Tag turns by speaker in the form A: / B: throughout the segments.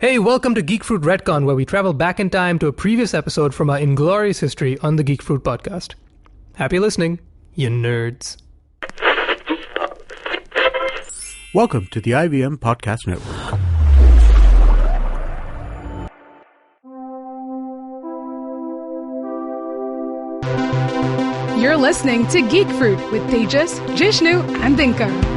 A: Hey, welcome to Geek Fruit Retcon, where we travel back in time to a previous episode from our inglorious history on the Geek Fruit podcast. Happy listening, you nerds.
B: Welcome to the IVM Podcast Network.
C: You're listening to Geek Fruit with Tejas, Jishnu, and Vikas.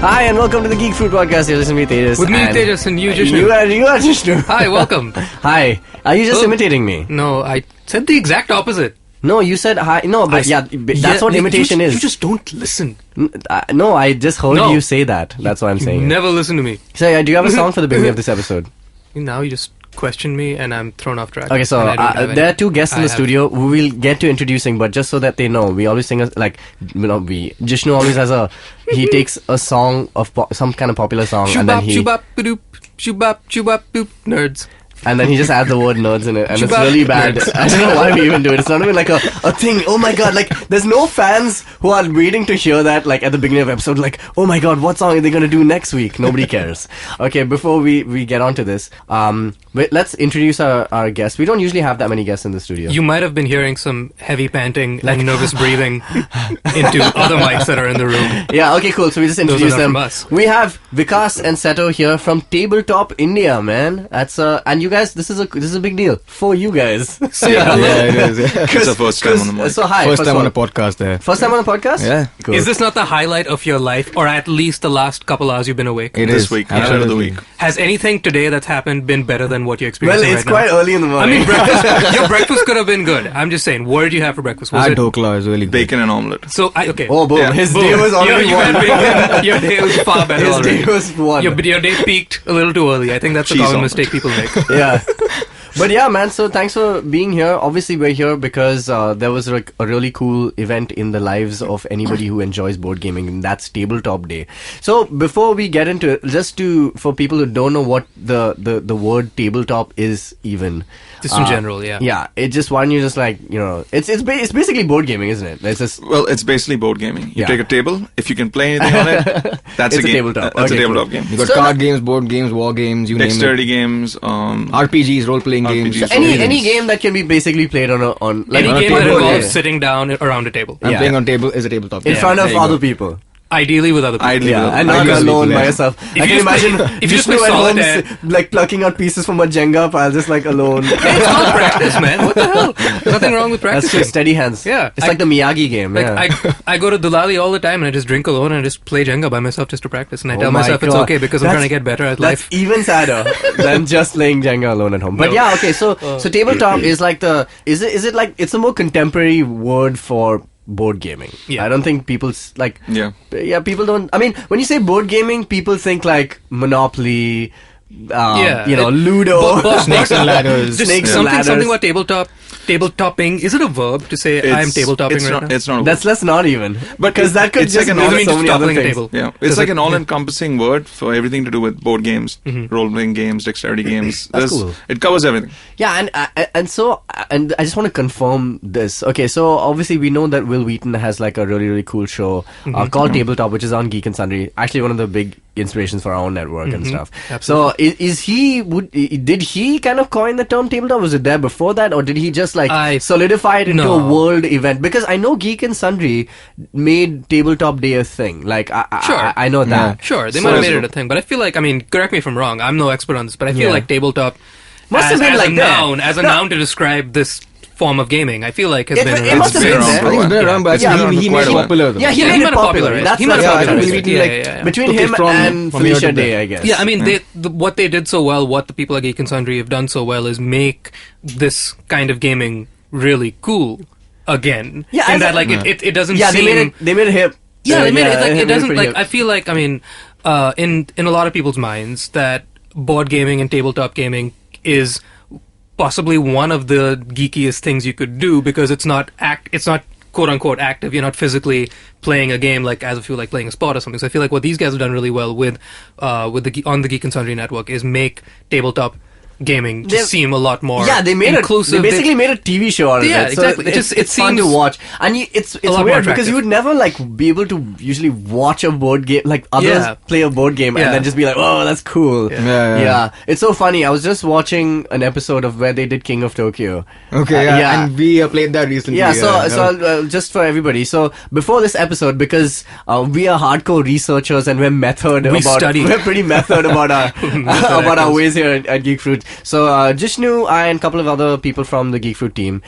D: Hi, and welcome to the Geek Fruit Podcast. You're listening to me, Tejas.
A: With me, Tejas, and you, Jishnu.
D: You are Jishnu.
A: Hi, welcome.
D: Hi. Are you just imitating me?
A: No, I said the exact opposite.
D: No, you said hi. No, but that's what imitation is.
A: You just don't listen.
D: No, I just heard you say that. That's what I'm saying.
A: Never listen to me.
D: So, do you have a song for the beginning of this episode?
A: Now you just question me and I'm thrown off track.
D: Okay, so there are two guests in the studio who we'll get to introducing, but just so that they know, we always sing, Jishnu always has he takes a song of some kind of popular song and then he...
A: Shubap-doop, nerds.
D: And then he just adds the word nerds in it, and it's really bad. I don't know why we even do it. It's not even like a thing. Oh my god, like, there's no fans who are waiting to hear that, like, at the beginning of the episode, like, oh my god, what song are they gonna do next week? Nobody cares. Okay, before we get on to this, let's introduce our guests. We don't usually have that many guests in the studio.
A: You might have been hearing some heavy panting and nervous breathing into other mics that are in the room.
D: Yeah, okay, cool. So we just introduce them.
A: From us.
D: We have Vikas and Ceto here from Tabletop India, man. That's and you guys, this is a big deal for you guys.
E: Yeah, it is. Yeah. It's the first time on the mic.
D: So hi,
E: first time on a podcast there.
D: First time on a podcast?
E: Yeah.
D: Cool.
A: Is this not the highlight of your life, or at least the last couple hours you've been awake?
E: It
F: this
E: is.
F: week, highlight of the week.
A: Has anything today that's happened been better than what you're experiencing
D: Well, it's
A: right
D: quite
A: now?
D: early in the morning.
A: I mean, breakfast. Your breakfast could have been good. I'm just saying. What did you have for breakfast? Was
E: Our
A: it
E: dhokla is really good.
F: Bacon and omelette.
A: So okay?
D: Oh, boom!
F: Yeah.
D: His
A: Boom.
D: day was already
A: you
D: won.
A: had bacon. Your day was far better
D: His
A: already.
D: day was won.
A: Your day peaked a little too early. I think that's a
F: Cheese
A: common
F: omelette.
A: mistake people make.
D: Yeah. But yeah, man, so thanks for being here. Obviously, we're here because there was like a really cool event in the lives of anybody who enjoys board gaming, and that's Tabletop Day. So before we get into it, for people who don't know what the word tabletop is even.
A: Just in general, yeah.
D: Yeah, why don't you just it's basically board gaming, isn't it? It's just...
F: Well, it's basically board gaming. You
D: Yeah.
F: take a table. If you can play anything on it, that's
D: It's a
F: game.
D: tabletop.
F: That's
D: Okay,
F: a tabletop
D: cool.
F: game.
E: You got
D: So
E: card games, board games, war games, you
F: Dexterity
E: name
F: games.
E: RPGs, role-playing games.
F: RPGs.
D: Any game that can be basically played on
A: Any
E: on a
A: game that
E: table,
A: involves
E: yeah.
A: sitting down around a table.
E: I'm
D: Yeah.
E: playing on table is a tabletop.
D: in
E: game.
D: front of
E: There you
D: other
E: go.
D: people.
A: Ideally with other people.
F: Ideally,
D: Yeah,
F: with
D: and
F: other
D: not
F: people.
D: alone by
E: Yeah.
D: yourself. I
A: you
D: can
A: just play-
D: imagine
A: if you just
D: Jishnu
A: play
D: at home,
A: solitaire-
D: like plucking out pieces from a Jenga pile, just like alone.
A: It's not practice, man. What the hell? Nothing wrong with
D: That's
A: practicing.
D: just steady hands.
A: Yeah.
D: It's like the Miyagi game.
A: Like
D: Yeah.
A: I go to Dulali all the time and I just drink alone and I just play Jenga by myself just to practice, and I
D: Oh
A: tell
D: my
A: myself it's
D: God.
A: okay because I'm
D: That's-
A: trying to get better at
D: That's
A: life.
D: even sadder than just playing Jenga alone at home. But
A: No.
D: yeah, okay. So tabletop is like is it like it's a more contemporary word for board gaming.
A: Yeah.
D: I don't think people's like
F: Yeah.
D: people don't. I mean, when you say board gaming, people think like Monopoly.
A: Yeah,
D: Ludo,
E: Snakes and ladders.
A: Just
D: Snakes and ladders.
A: something about tabletopping. Is it a verb to say I am tabletopping
F: it's
A: right
F: not,
A: now?
F: It's not a
D: That's let's not even.
F: But
D: because that could
F: it's
D: just
F: like an
D: mean
A: all-
D: so many
A: just
D: other
A: toppling a
D: things.
A: table.
F: Yeah,
A: Does
F: it's like
A: it-
F: an all-encompassing word for everything to do with board games,
A: Mm-hmm.
F: role-playing games, dexterity games.
D: That's cool.
F: It covers everything.
D: Yeah, and I just want to confirm this. Okay, so obviously we know that Will Wheaton has like a really really cool show called Tabletop, which is on Geek and Sundry. Actually, one of the big inspirations for our own network and stuff.
A: Absolutely.
D: So did he kind of coin the term tabletop? Was it there before that, or did he just like solidify it into
A: No.
D: a world event? Because I know Geek and Sundry made Tabletop Day a thing. Like
A: Sure.
D: I know that.
A: Sure, they
F: So
A: might have
F: is
A: made
F: it-
A: it a thing, but I feel like, I mean, correct me if I'm wrong, I'm no expert on this, but I feel
D: Yeah.
A: like tabletop
D: Must have been
A: as
D: like
A: a
D: that.
A: noun, as a noun to describe this form of gaming, I feel like has
D: It-
A: been
D: it
A: around.
D: must have
F: It's
D: been
F: been
D: there.
F: around
E: I think it's been around, but
D: Yeah,
E: he made
F: quite a
E: it
F: while.
E: popular. Though.
D: Yeah, he
A: Yeah,
D: made
A: he
D: it
A: might have
D: popular.
A: popularized-
D: That's
A: he might
D: what
A: have
D: I'm trying to
A: popularized
D: say.
A: it.
E: Like,
A: Yeah.
D: Between
E: took it
D: him
E: from
D: and
E: the
D: Felicia
E: other
D: Day,
E: bit.
D: I guess.
A: Yeah, I mean, what they did so well, what the people at Geek and Sundry have done so well, is make this kind of gaming really cool again.
D: Yeah,
A: and
D: as
A: that
D: a-
A: like it doesn't
D: Yeah,
A: seem
D: they made it hip.
A: Yeah, they made it like it doesn't
D: pretty
A: like
D: hip.
A: I feel like, I mean, in a lot of people's minds that board gaming and tabletop gaming is possibly one of the geekiest things you could do, because it's not quote unquote active. You're not physically playing a game like as if you were like playing a sport or something. So I feel like what these guys have done really well with on the Geek and Sundry network is make tabletop gaming
D: They-
A: just seem a lot more
D: they made
A: inclusive.
D: They basically made a TV show out of
A: Yeah,
D: it.
A: exactly.
D: So
A: It's
D: fun to
A: seems
D: watch, and it's
A: lot more
D: weird because
A: attractive.
D: you would never like be able to usually watch a board game like others
A: Yeah.
D: play a board game and
A: Yeah.
D: then just be like, oh, that's cool.
E: Yeah.
D: It's so funny. I was just watching an episode of where they did King of Tokyo.
E: Okay, and we played that recently.
D: Yeah, so just for everybody. So before this episode, because we are hardcore researchers and we're we're pretty method about our about our ways here at Geek Fruit. So Jishnu, I and a couple of other people from the Geek Fruit team,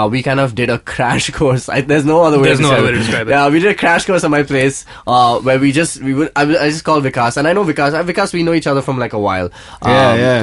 D: we kind of did a crash course. There's no other way.
A: There's no other way to describe it.
D: Yeah, we did a crash course at my place where I just called Vikas, and I know Vikas. Vikas, we know each other from like a while.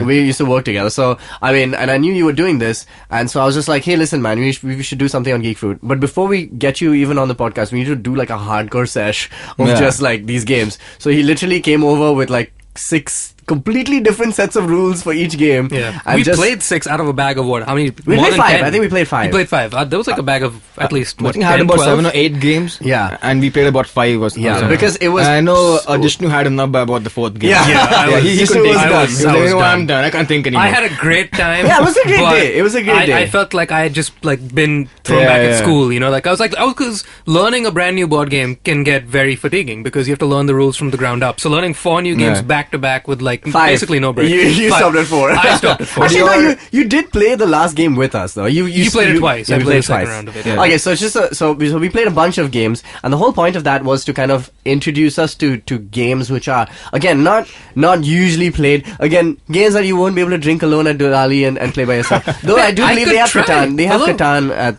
D: We used to work together. So I mean, and I knew you were doing this, and so I was just like, hey, listen, man, we should do something on Geek Fruit. But before we get you even on the podcast, we need to do like a hardcore sesh of just like these games. So he literally came over with like 6 completely different sets of rules for each game.
A: Yeah,
D: and
A: we played 6 out of a bag of what? How many?
D: We
A: more
D: played
A: than
D: 5.
A: 10.
D: I think we played 5.
A: We played 5. There was like a bag of at least
E: I
A: what,
E: think I had
A: 10,
E: about
A: 12?
E: 7 or 8 games.
D: Yeah.
E: And we played about 5 or something.
D: Yeah, because it was.
E: I know Jishnu had enough by about the 4th game.
D: Yeah.
E: he
D: Jishnu
E: couldn't
D: was
E: take it.
D: done.
E: He was
A: I
E: like,
A: was
E: "You know what,
A: done.
E: I'm done. I can't think anymore."
A: I had a great time.
D: Yeah, it was a great
A: but
D: day. It was a great day.
A: I felt like I had just like been thrown back at school. You know, like I was because learning a brand new board game can get very fatiguing because you have to learn the rules from the ground up. So learning 4 new games back to back with like
D: 5.
A: basically no break.
D: You
A: 5.
D: stopped at 4.
A: I stopped at 4.
D: Actually, no, you did play the last game with us though.
A: You played it twice.
D: Yeah,
A: I
D: we
A: played
D: played
A: the second
D: twice.
A: round of it.
E: Yeah.
D: Okay, so it's just so we played a bunch of games, and the whole point of that was to kind of introduce us to games which are again not usually played. Again, games that you won't be able to drink alone at Diwali and play by yourself. Though I do believe
A: could
D: they have
A: try.
D: Catan. They have
A: Hello.
D: Catan at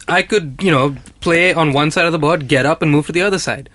A: I could play on one side of the board, get up and move to the other side.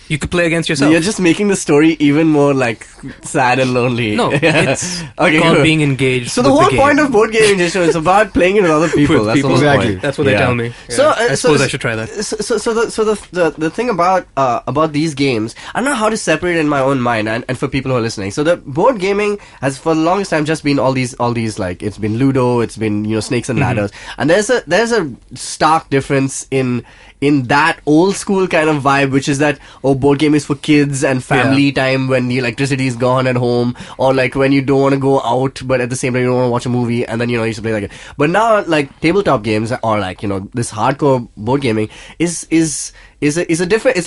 A: You could play against yourself.
D: You're just making the story even more like sad and lonely.
A: No, it's
D: Okay,
A: called
D: good.
A: being engaged.
D: So the
A: with
D: whole
A: game.
D: point of board gaming is about playing it with other people.
A: With
D: That's
A: people.
D: the whole
E: Exactly.
D: point.
A: That's what they tell me.
D: So
A: I suppose I should try that.
D: So the thing about these games, I don't know how to separate it in my own mind and for people who are listening. So the board gaming has for the longest time just been all these like it's been Ludo, it's been snakes and ladders, and there's a stark difference in that old school kind of vibe, which is that board game is for kids and family time when the electricity is gone at home, or like when you don't want to go out but at the same time you don't want to watch a movie and then you used to play like it. But now like tabletop games or like this hardcore board gaming is a different.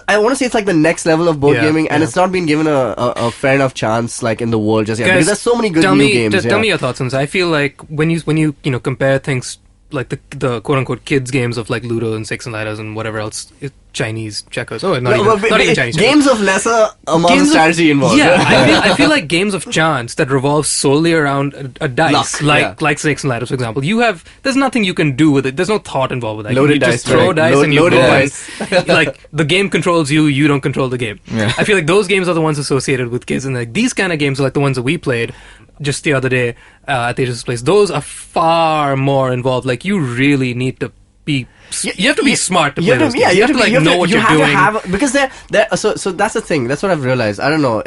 D: I want to say it's like the next level of board gaming, and it's not been given a fair enough chance like in the world just yet.
A: Guys,
D: because there's so many good new games.
A: Tell me your thoughts on this. I feel like when you compare things like the quote unquote kids games of like Ludo and Six and Ladders and whatever else, Chinese checkers. Oh, not even Chinese
D: games of lesser amount of strategy involved.
A: Yeah, I feel like games of chance that revolve solely around a dice, like Snakes and Ladders, for example. There's nothing you can do with it. There's no thought involved with that.
D: Loaded
A: you
D: dice,
A: just throw
D: right.
A: dice and you
D: Loaded
A: go.
D: dice.
A: Like the game controls you. You don't control the game.
E: Yeah.
A: I feel like those games are the ones associated with kids, and like these kind of games are like the ones that we played just the other day at Tejas' place. Those are far more involved. Like you really need to be. You have to be smart to play those games. You have to know what you're doing.
D: Because so that's the thing. That's what I've realized. I don't know.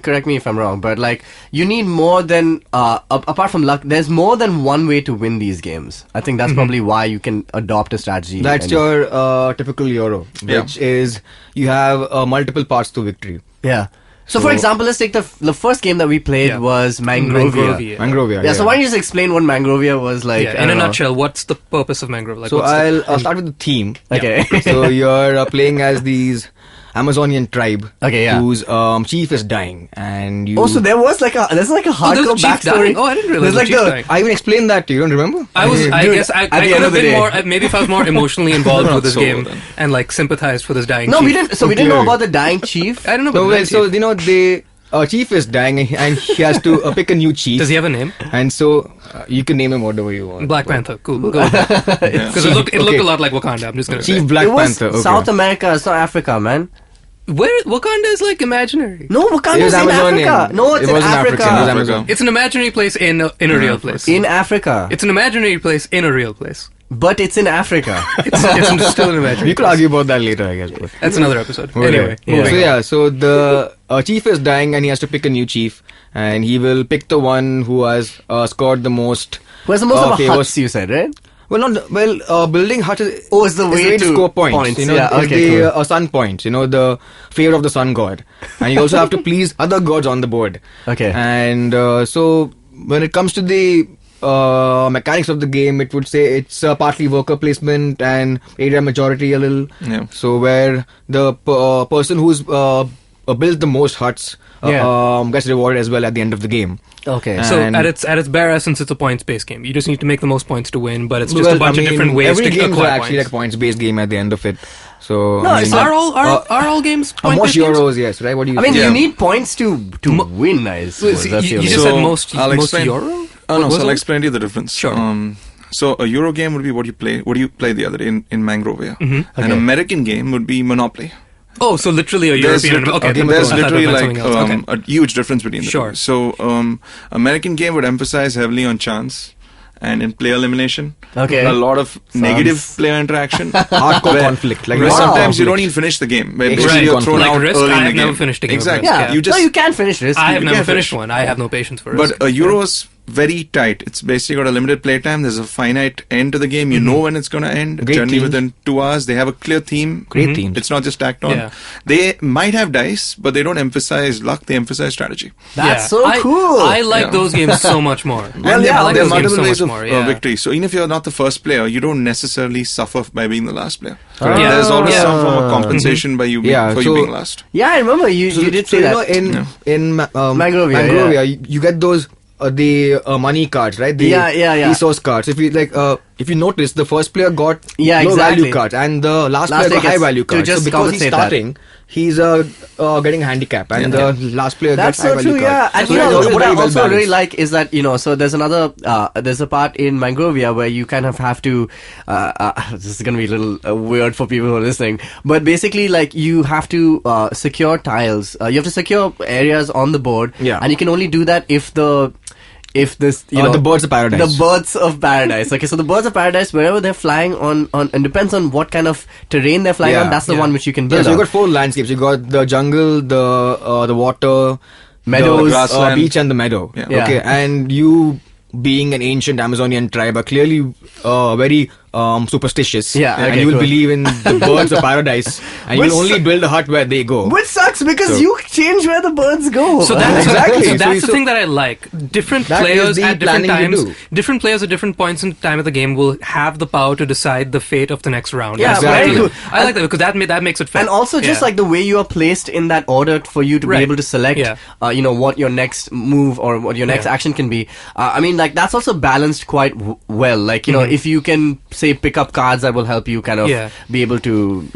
D: Correct me if I'm wrong, but like you need more than apart from luck. There's more than one way to win these games. I think that's probably why you can adopt a strategy.
E: That's your typical Euro, which is you have multiple paths to victory.
D: Yeah. So for example, let's take the first game that we played was Mangrovia.
E: Mangrovia.
D: Yeah. So why don't you just explain what Mangrovia was like?
A: In a nutshell, what's the purpose of Mangrove? Like,
E: So I'll start with the theme.
D: Okay.
E: So you're playing as these Amazonian tribe.
D: Okay, yeah.
E: Whose chief is dying, and you.
D: So there's like a
A: there's
D: hardcore
A: a chief
D: backstory.
A: dying? Oh, I didn't realize
D: There's
A: the chief dying.
E: I even explained that to you. Don't remember?
A: I guess I
D: at the
A: could
D: end
A: have
D: of the
A: been
D: day.
A: more. Maybe if I was more emotionally involved
F: Not
A: with this
F: so
A: game
F: then.
A: and like sympathized for this dying.
D: No,
A: chief.
D: we didn't. So we didn't know about the dying chief.
A: I don't know.
E: No,
A: About
E: well,
A: the
E: so
A: dying chief.
E: the chief is dying, and he has to pick a new chief.
A: Does he have a name?
E: And so you can name him whatever you want.
A: Black Panther. Cool. We'll go with that. Because it looked a lot like Wakanda. I'm just gonna
E: Chief
A: say.
E: Black
D: It was
E: Panther. Okay.
D: South America. It's not Africa, man.
A: Where Wakanda is like imaginary.
D: No, Wakanda
E: It
D: is
E: was
D: in
E: Amazonian.
D: Africa. No, it's
E: It
D: in
E: wasn't
D: Africa.
E: African, it was
F: Africa.
E: Amazon.
A: It's an imaginary place in a real place.
D: In Africa.
A: It's an imaginary place in a real place.
D: But it's in Africa.
A: It's still an imaginary.
E: We could argue about that later, I guess. But.
A: That's another episode.
E: Whatever.
A: Anyway,
E: So the chief is dying, and he has to pick a new chief, and he will pick the one who has scored the most.
D: Who has the most of a
E: favors.
D: huts, you said, right?
E: Building huts is
D: Is the way to
E: score points.
D: Yeah,
E: it's
D: okay,
E: the
D: cool.
E: sun points. The favor of the sun god, and you also have to please other gods on the board.
D: Okay.
E: And so when it comes to the mechanics of the game, it would say it's partly worker placement and area majority a little.
F: Yeah.
E: So where the person who's built the most huts gets rewarded as well at the end of the game.
D: Okay.
A: So
E: And-
A: at its bare essence, it's a points-based game. You just need to make the most points to win, but it's just a bunch of different ways
E: every
A: to
E: game is
A: acquire
E: actually like
A: points.
E: a points-based game at the end of it. So
D: No,
E: I mean,
D: it's
A: Are all games
E: most
A: point-based games?
E: euros, yes, right? What do you?
D: I mean,
E: think?
D: you need points to win, I suppose.
A: So
D: That's
A: you
D: the
A: just
D: only-
A: said
F: So,
A: most
F: I'll
A: most
F: explain.
A: euro?
F: Oh
A: What
F: no,
A: was
F: so I'll
A: it?
F: explain to you the difference.
A: Sure.
F: So a Euro game would be what you play. What do you play the other day in Mangrovia? An
D: Okay.
F: American game would be Monopoly.
A: Oh, so literally a
F: There's,
A: European. Okay,
F: there's
A: I thought
F: literally
A: that meant
F: like
A: something else. Okay.
F: a huge difference between the
A: Sure.
F: two. So American game would emphasize heavily on chance and in player elimination.
D: Okay.
F: A lot of negative player interaction.
E: hardcore
F: Where-
E: conflict. Like
F: where
D: Wow.
F: sometimes you don't even finish the game. Where
E: Extreme
F: basically you're thrown
A: conflict.
F: out
A: Like Risk,
F: early
A: I
F: in the
A: have
F: game.
A: never finished a game of
F: Exactly.
A: Risk,
D: yeah.
F: You just
D: no, you can finish this.
A: I have
F: you
A: never
F: can
A: finished
F: finish.
A: one. I have no patience for Risk.
F: But a Euro is very tight. It's basically got a limited playtime. There's a finite end to the game. You know when it's going to end.
E: Great
F: Generally
E: themes.
F: within 2 hours. They have a clear theme.
E: Great themes.
F: It's not just tacked on.
A: Yeah.
F: They might have dice, but they don't emphasize luck. They emphasize strategy.
D: That's
A: Yeah.
D: so cool.
A: I like
F: Yeah.
A: those games so much more.
F: And
D: yeah,
A: I like
F: there are
A: those games
F: multiple
A: so
F: ways
A: much
F: of
A: more. Yeah.
F: victory. So even if you're not the first player, you don't necessarily suffer by being the last player.
A: Yeah.
F: There's always
A: Yeah.
F: some form of compensation by you being,
E: Yeah,
F: for
E: so-
F: you being last.
D: yeah, I remember you did say that.
E: in
D: Mangrovia,
E: Mangrovia, you get those the money cards, right? The
D: Yeah.
E: resource cards. If you notice, the first player got
D: Yeah,
E: low
D: exactly.
E: value cards, and the last
D: Last
E: player got
D: player
E: high
D: gets
E: value
D: to
E: cards.
D: just
E: So because he's
D: compensate that.
E: starting, he's getting a handicap, and the last player
D: That's
E: gets high
D: so
E: value
D: true,
E: cards.
D: yeah. And
E: So
D: you
E: it's
D: know,
E: always
D: what I
E: very well
D: also really
E: balanced.
D: like is that, so there's there's a part in Mangrovia where you kind of have to, this is going to be a little weird for people who are listening, but basically, like, you have to secure tiles. You have to secure areas on the board.
E: Yeah.
D: And you can only do that if this,
E: the birds of paradise.
D: The birds of paradise. Okay, so the birds of paradise, wherever they're flying on, and depends on what kind of terrain they're flying
E: Yeah,
D: on, that's the
A: yeah.
D: one which you can
E: Yeah,
D: build
E: so you
D: on.
E: got 4 landscapes. You got the jungle, the water,
D: Meadows,
E: the
F: grassland.
E: beach, and the meadow.
F: Yeah.
D: Yeah.
E: Okay, and you being an ancient Amazonian tribe are clearly very superstitious.
D: Yeah,
E: and
D: okay,
E: you will
D: cool.
E: believe in the birds of paradise, and you
D: Which
E: will only build a hut where they go.
D: Which sucks because
E: So-
D: you change where the birds go.
A: So that's
E: Exactly.
A: So that's
E: So-
A: the thing that I like. Different
E: That
A: players
E: is the
A: at different
E: planning to
A: times.
E: do.
A: Different players at different points in time of the game will have the power to decide the fate of the next round.
D: Yeah,
A: That's
E: very
A: really-
D: good.
A: I like that because that makes it fair.
D: And also just
A: Yeah.
D: like the way you are placed in that order for you to be
A: Right.
D: able to select,
A: Yeah.
D: what your next move or what your next
A: Yeah.
D: action can be. I mean, like, that's also balanced quite well. Like, if you can, say, pick up cards that will help you kind of
A: Yeah.
D: be able to,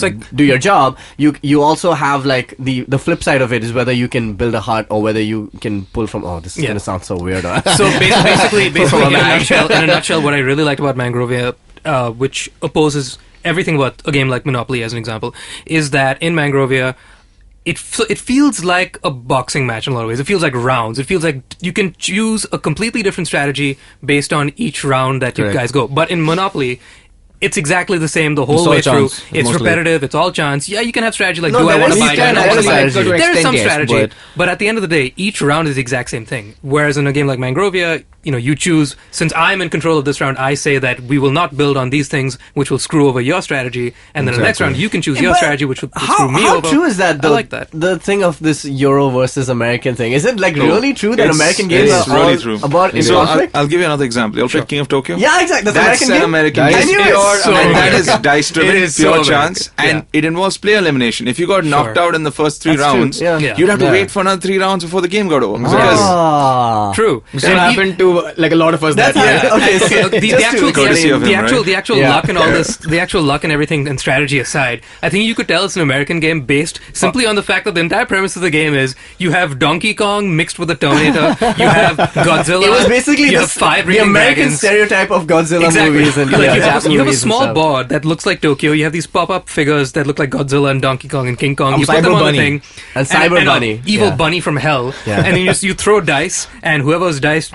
A: like-
D: do your job, you also have, like, the flip side of it is whether you can build a hut or whether you can pull from, this is
A: Yeah.
D: going to sound so weird.
A: So basically in a nutshell, what I really liked about Mangrovia, which opposes everything about a game like Monopoly, as an example, is that in Mangrovia, it feels like a boxing match in a lot of ways. It feels like rounds. It feels like you can choose a completely different strategy based on each round that you
E: Correct.
A: guys go. But in Monopoly, it's exactly the same the whole
E: It's all
A: way through.
E: chance,
A: It's
E: mostly.
A: repetitive. It's all chance. Yeah, you can have strategy like,
D: No,
A: do I
D: there
A: want to
D: is-
A: buy
D: you
A: it?
D: can
A: Do I
D: have
A: want to buy it?
D: strategy.
E: To an
A: There is some
E: extent, yes,
A: strategy.
E: but-
A: But at the end of the day, each round is the exact same thing. Whereas in a game like Mangrovia, you choose, since I'm in control of this round, I say that we will not build on these things which will screw over your strategy. And then the next round, you can choose your
D: But
A: strategy which will
D: how,
A: screw me
D: how
A: over.
D: true is that?
A: I like that.
D: The thing of this Euro versus American thing. Is it like really true that
F: It's-
D: American games
F: it's
D: are
F: really
D: all
F: true.
D: about
F: So
D: conflict?
F: I'll give you another example. You play King of Tokyo?
D: Yeah, exactly.
F: That's
D: American
F: an
D: game?
F: American
E: That
F: game.
E: is
D: I knew it.
F: Pure,
A: So
F: and that
A: American.
F: is dice driven,
A: It is so
F: pure
A: American.
F: chance, and
A: Yeah.
F: it involves player elimination. If you got knocked
A: Sure.
F: out in the first 3
D: That's true,
F: rounds,
D: yeah.
A: Yeah.
F: you'd have to
E: Yeah.
F: wait for another 3 rounds before the game got over. Because
D: Ah.
A: True.
E: This
A: And
E: happened to like a lot of us.
D: That's
E: that
D: how-
E: year.
D: okay, so
A: the
D: just
A: actual,
D: to
F: courtesy of him,
A: the actual
D: Yeah.
A: luck and all this, the actual luck and everything and strategy aside, I think you could tell it's an American game based simply on the fact that the entire premise of the game is you have Donkey Kong mixed with a Terminator, you have Godzilla,
D: It was basically
A: you
D: the,
A: have 5
D: the
A: reading
D: American
A: dragons.
D: stereotype of Godzilla
A: Exactly.
D: movies and
A: Like, you
D: Japanese
A: have a
D: movies and
A: small
D: stuff.
A: board that looks like Tokyo. You have these pop-up figures that look like Godzilla and Donkey Kong and King Kong.
E: I'm
A: You put them
E: Cyber
A: on
E: Bunny.
A: the thing,
D: And Cyber
A: a
D: Bunny.
A: evil
D: Yeah.
A: bunny from hell,
D: Yeah.
A: and then you throw dice, and whoever's dice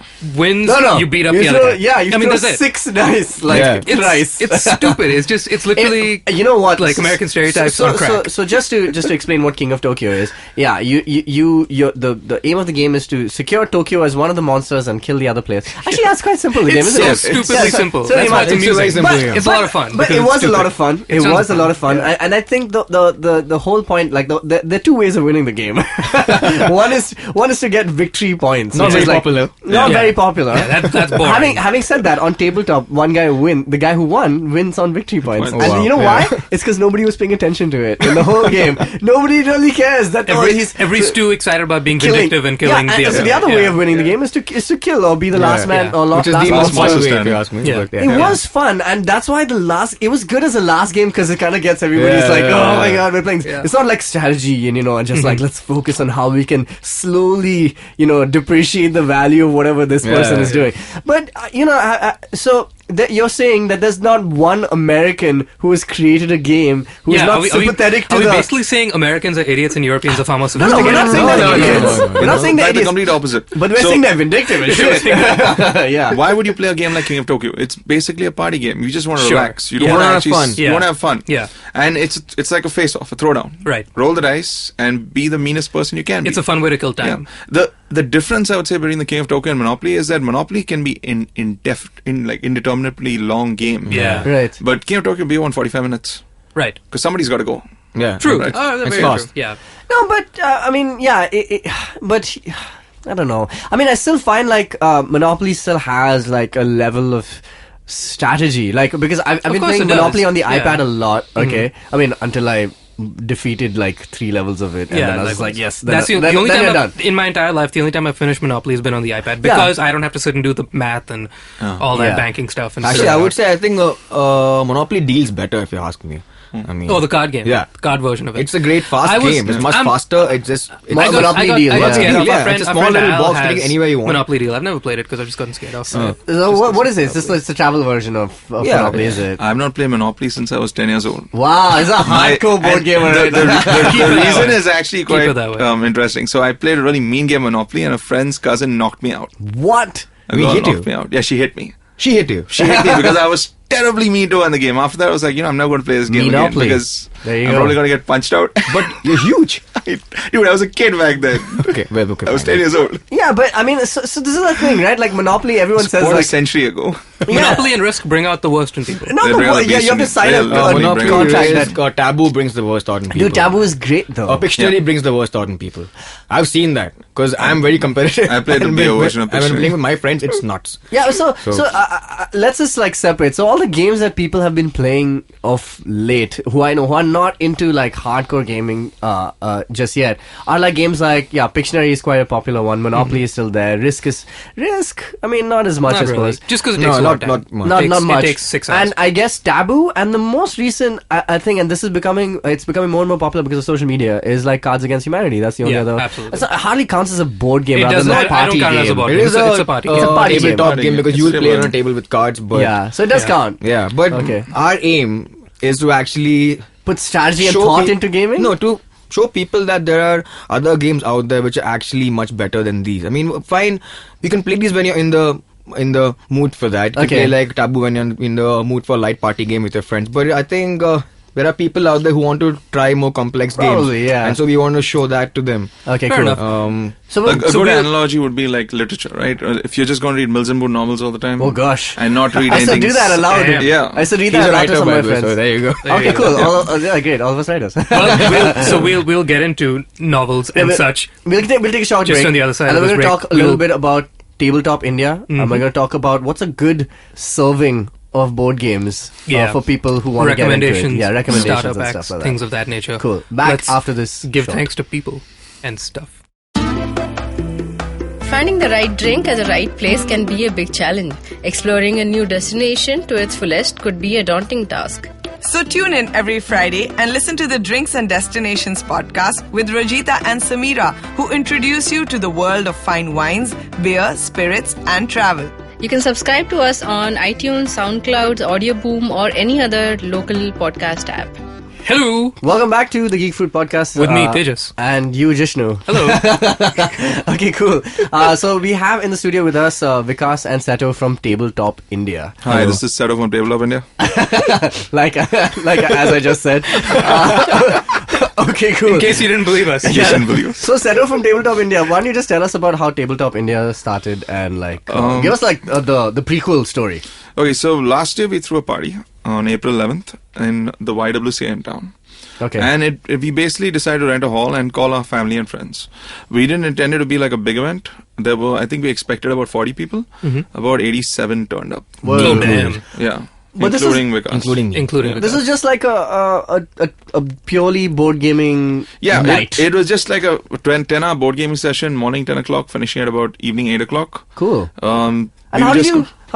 A: wins, you beat up the other guy.
D: Yeah, you throw
A: that's it.
D: 6 dice thrice.
A: It's stupid. It's literally
D: you know what?
A: like American stereotypes on crack.
D: So just to explain what King of Tokyo is, the aim of the game is to secure Tokyo as one of the monsters and kill the other players. Actually, that's quite simple. The game, isn't it?
A: It's so stupidly simple. That's why it's
E: very
A: amusing.
E: simple,
A: It's a lot of fun.
D: But it was a lot of fun. It was a lot of fun, and I think the whole point, like there are 2 ways of winning the game. one is to get victory points.
E: Not very popular.
D: Not very popular.
A: Yeah, that's boring.
D: Having said that, on tabletop, the guy who won wins on victory points.
F: Oh,
D: And
E: wow.
D: you know why? It's because nobody was paying attention to it in the whole game. Nobody really cares that
A: Everybody's too excited about being vindictive and killing the other.
D: So the other way of winning the game is to kill or be the last man or
E: Which is
D: last
E: the most
D: monster.
E: fun way, if you ask me.
A: Yeah.
E: But,
D: It was fun, and that's why it was good as a last game because it kind of gets everybody's
E: Yeah,
D: like, oh
E: yeah,
D: my
E: yeah.
D: god, we're playing.
A: Yeah.
D: It's not like strategy and just like let's focus on how we can slowly depreciate the value of whatever this person is doing. But so you're saying that there's not one American who has created a game who is not sympathetic to
A: Are we
D: the.
A: basically saying Americans are idiots and Europeans are far more
D: No,
A: sophisticated?
D: we're not saying they're idiots. We're not saying they're
F: Like the
D: idiots.
F: complete opposite.
D: But we're saying they're vindictive and shit. Yeah.
F: Why would you play a game like King of Tokyo? It's basically a party game. You just want to
A: Sure.
F: relax. You
A: Yeah.
F: don't want to
E: Have
F: actually
E: fun.
F: You want to have fun.
A: Yeah.
F: And it's like a face-off, a throwdown.
A: Right.
F: Roll the dice and be the meanest person you can be.
A: It's a fun way to kill
F: Yeah.
A: time.
F: The difference I would say between the King of Tokyo and Monopoly is that Monopoly can be indeterminately long game.
A: Yeah.
D: Right.
F: But King of Tokyo be 145 minutes
A: Right.
F: because somebody's got to go.
E: Yeah.
A: True.
F: Right.
A: That's
E: It's
A: very
E: fast.
A: true. Yeah.
D: No, but but I don't know. I mean, I still find like Monopoly still has like a level of strategy, like because I've been
A: course
D: playing
A: it does.
D: Monopoly on the
A: Yeah.
D: iPad a lot. Okay, I mean until I defeated like 3 levels of it, and then I was like, yes,
A: that's the only
D: then you're
A: time
D: done.
A: in my entire life. The only time I've finished Monopoly has been on the iPad because I don't have to sit and do the math and all that
D: Yeah.
A: banking stuff. And
E: Actually, I would say I think Monopoly deals better if you ask me. I mean,
A: the card game.
E: Yeah.
A: The card version of it.
E: it's a great fast
A: I was-
E: game. It's much
A: I'm-
E: faster. It's just
D: Monopoly Deal,
A: I got
D: yeah.
A: scared off.
E: Yeah,
A: Our friend,
E: it's a
A: our
E: small
A: friend
E: little
A: Al
E: box
A: has
E: fitting anywhere you want.
A: Monopoly Deal. I've never played it because I've just gotten scared off. So.
D: So what is it? It's a travel version of
E: Yeah.
D: Monopoly, is it?
F: I've not played Monopoly since I was 10 years old.
D: Wow, it's a hardcore board
F: And
D: gamer.
F: The,
D: right now.
F: the, the reason is actually
A: Keep it
F: quite
A: that way.
F: interesting. So I played a really mean game Monopoly, and a friend's cousin knocked me out.
D: What?
F: A
E: We
F: girl
E: hit you?
F: knocked me out. Yeah, she hit me.
E: She hit you.
F: She hit me because I was terribly mean to her in the game. After that, I was like, I'm never going to play this game again
D: Monopoly.
F: because
D: There you
F: I'm
D: go.
F: probably going to get punched out.
E: But you're huge.
F: Dude, I was a kid back then.
E: Okay, well, okay.
F: I was
E: fine.
F: 10 years old.
D: Yeah, but I mean, so this is the thing, right? Like Monopoly, everyone says
F: Quarter
D: like
F: century ago.
A: Monopoly and Risk bring out the worst in people.
D: no,
F: They
D: but
F: bring out the
D: you
F: beast
D: have to
F: in
D: sign
F: me.
D: a
F: They'll bring
E: Monopoly
F: out
D: contract
E: is,
D: that.
E: Taboo brings the worst out in people.
D: Dude, Taboo is great though.
E: Pictionary
F: Yeah.
E: brings the worst out in people. I've seen that because I'm very competitive.
F: I played the
E: And
F: beer
E: when-
F: version of
E: and when
F: Pictionary.
E: playing with my friends, it's nuts.
D: Yeah, so let's just like separate. So all the games that people have been playing of late, who I know who are not into like hardcore gaming just yet, are like games like Pictionary is quite a popular one. Monopoly is still there. Risk. I mean, not as much,
A: Not
D: I
A: really.
D: suppose.
A: Just because it
E: No,
A: takes a lot
E: not-
A: of time.
E: not much.
D: Not much.
A: It takes 6 hours.
D: And I guess Taboo and the most recent, I think, and this is becoming more and more popular because of social media, is like Cards Against Humanity. That's the only
A: Yeah,
D: other.
A: absolutely.
D: It hardly counts as a board game
A: It
D: rather
A: doesn't.
D: than
A: I
D: a party
A: don't count it as a
D: game.
A: board
E: It
A: game.
E: is
A: It's a party
D: It's
A: game.
D: a party game.
E: tabletop
F: Party
E: game
F: game.
E: because
F: It's
E: you will
F: still
E: play it
F: a-
E: on a table with cards. But
D: Yeah, so it does count.
E: yeah, but
D: Okay.
E: our aim is to actually
D: Put strategy and
E: show
D: thought
E: pe-
D: into gaming?
E: No, to show people that there are other games out there which are actually much better than these. I mean, fine, you can play these when you're in the mood for that. You can
D: Okay.
E: play like Taboo when you're in the mood for a light party game with your friends. But I think there are people out there who want to try more complex
D: Probably,
E: games.
D: yeah.
E: And so we want to show that to them.
D: Okay,
A: Fair
D: cool.
A: enough.
D: So,
F: A
D: so
F: good
D: we'll-
F: analogy would be like literature, right? If you're just going to read Mills and Boon novels all the time.
D: Oh gosh.
F: And not read
D: I used to
F: anything.
D: do that aloud.
A: Damn.
F: Yeah.
D: I used to read
E: He's
D: that
E: a
D: aloud to
E: writer,
D: some
E: by
D: of
E: the
D: my
E: way, so
D: friends.
E: there you go.
D: Okay, cool. Yeah, great. All of us writers.
A: Well, we'll get into novels and
D: we'll-
A: such.
D: We'll take a short
A: Just
D: break.
A: on the other side
D: and
A: of
D: then we're
A: this
D: going to
A: break,
D: talk a little
A: we'll-
D: bit about Tabletop India. And we're going to talk about what's a good serving of board games for people who want to get into it.
A: Recommendations,
D: Yeah, recommendations
A: startup
D: and
A: acts,
D: stuff like that.
A: things of that nature.
D: Cool. Back
A: Let's
D: after this.
A: give
D: short.
A: thanks to people and stuff.
G: Finding the right drink at the right place can be a big challenge. Exploring a new destination to its fullest could be a daunting task.
H: So tune in every Friday and listen to the Drinks and Destinations podcast with Rajita and Samira, who introduce you to the world of fine wines, beer, spirits, and travel.
G: You can subscribe to us on iTunes, SoundCloud, Audio Boom, or any other local podcast app.
A: Hello.
D: Welcome back to the Geek Fruit Podcast.
A: With me, Tejas.
D: And you, Jishnu.
A: Hello.
D: Okay, cool. So we have in the studio with us Vikas and Ceto from Tabletop India.
F: Hi, this is Ceto from Tabletop India.
D: like as I just said. Okay, cool.
A: In case you didn't believe us.
F: You shouldn't believe us.
D: So, Ceto from Tabletop India, why don't you just tell us about how Tabletop India started and give us the prequel story.
F: Okay, so last year we threw a party on April 11th in the YWCA in town.
D: Okay.
F: And we basically decided to rent a hall and call our family and friends. We didn't intend it to be like a big event. I think we expected about 40 people. Mm-hmm. About 87 turned up.
D: Whoa.
A: Damn.
F: Yeah.
D: But
F: including Vikas.
A: Including Vikas.
D: This is just like a purely board gaming night.
F: It was just like a 10-hour board gaming session, morning 10 o'clock, finishing at about evening 8 o'clock.
D: Cool. And how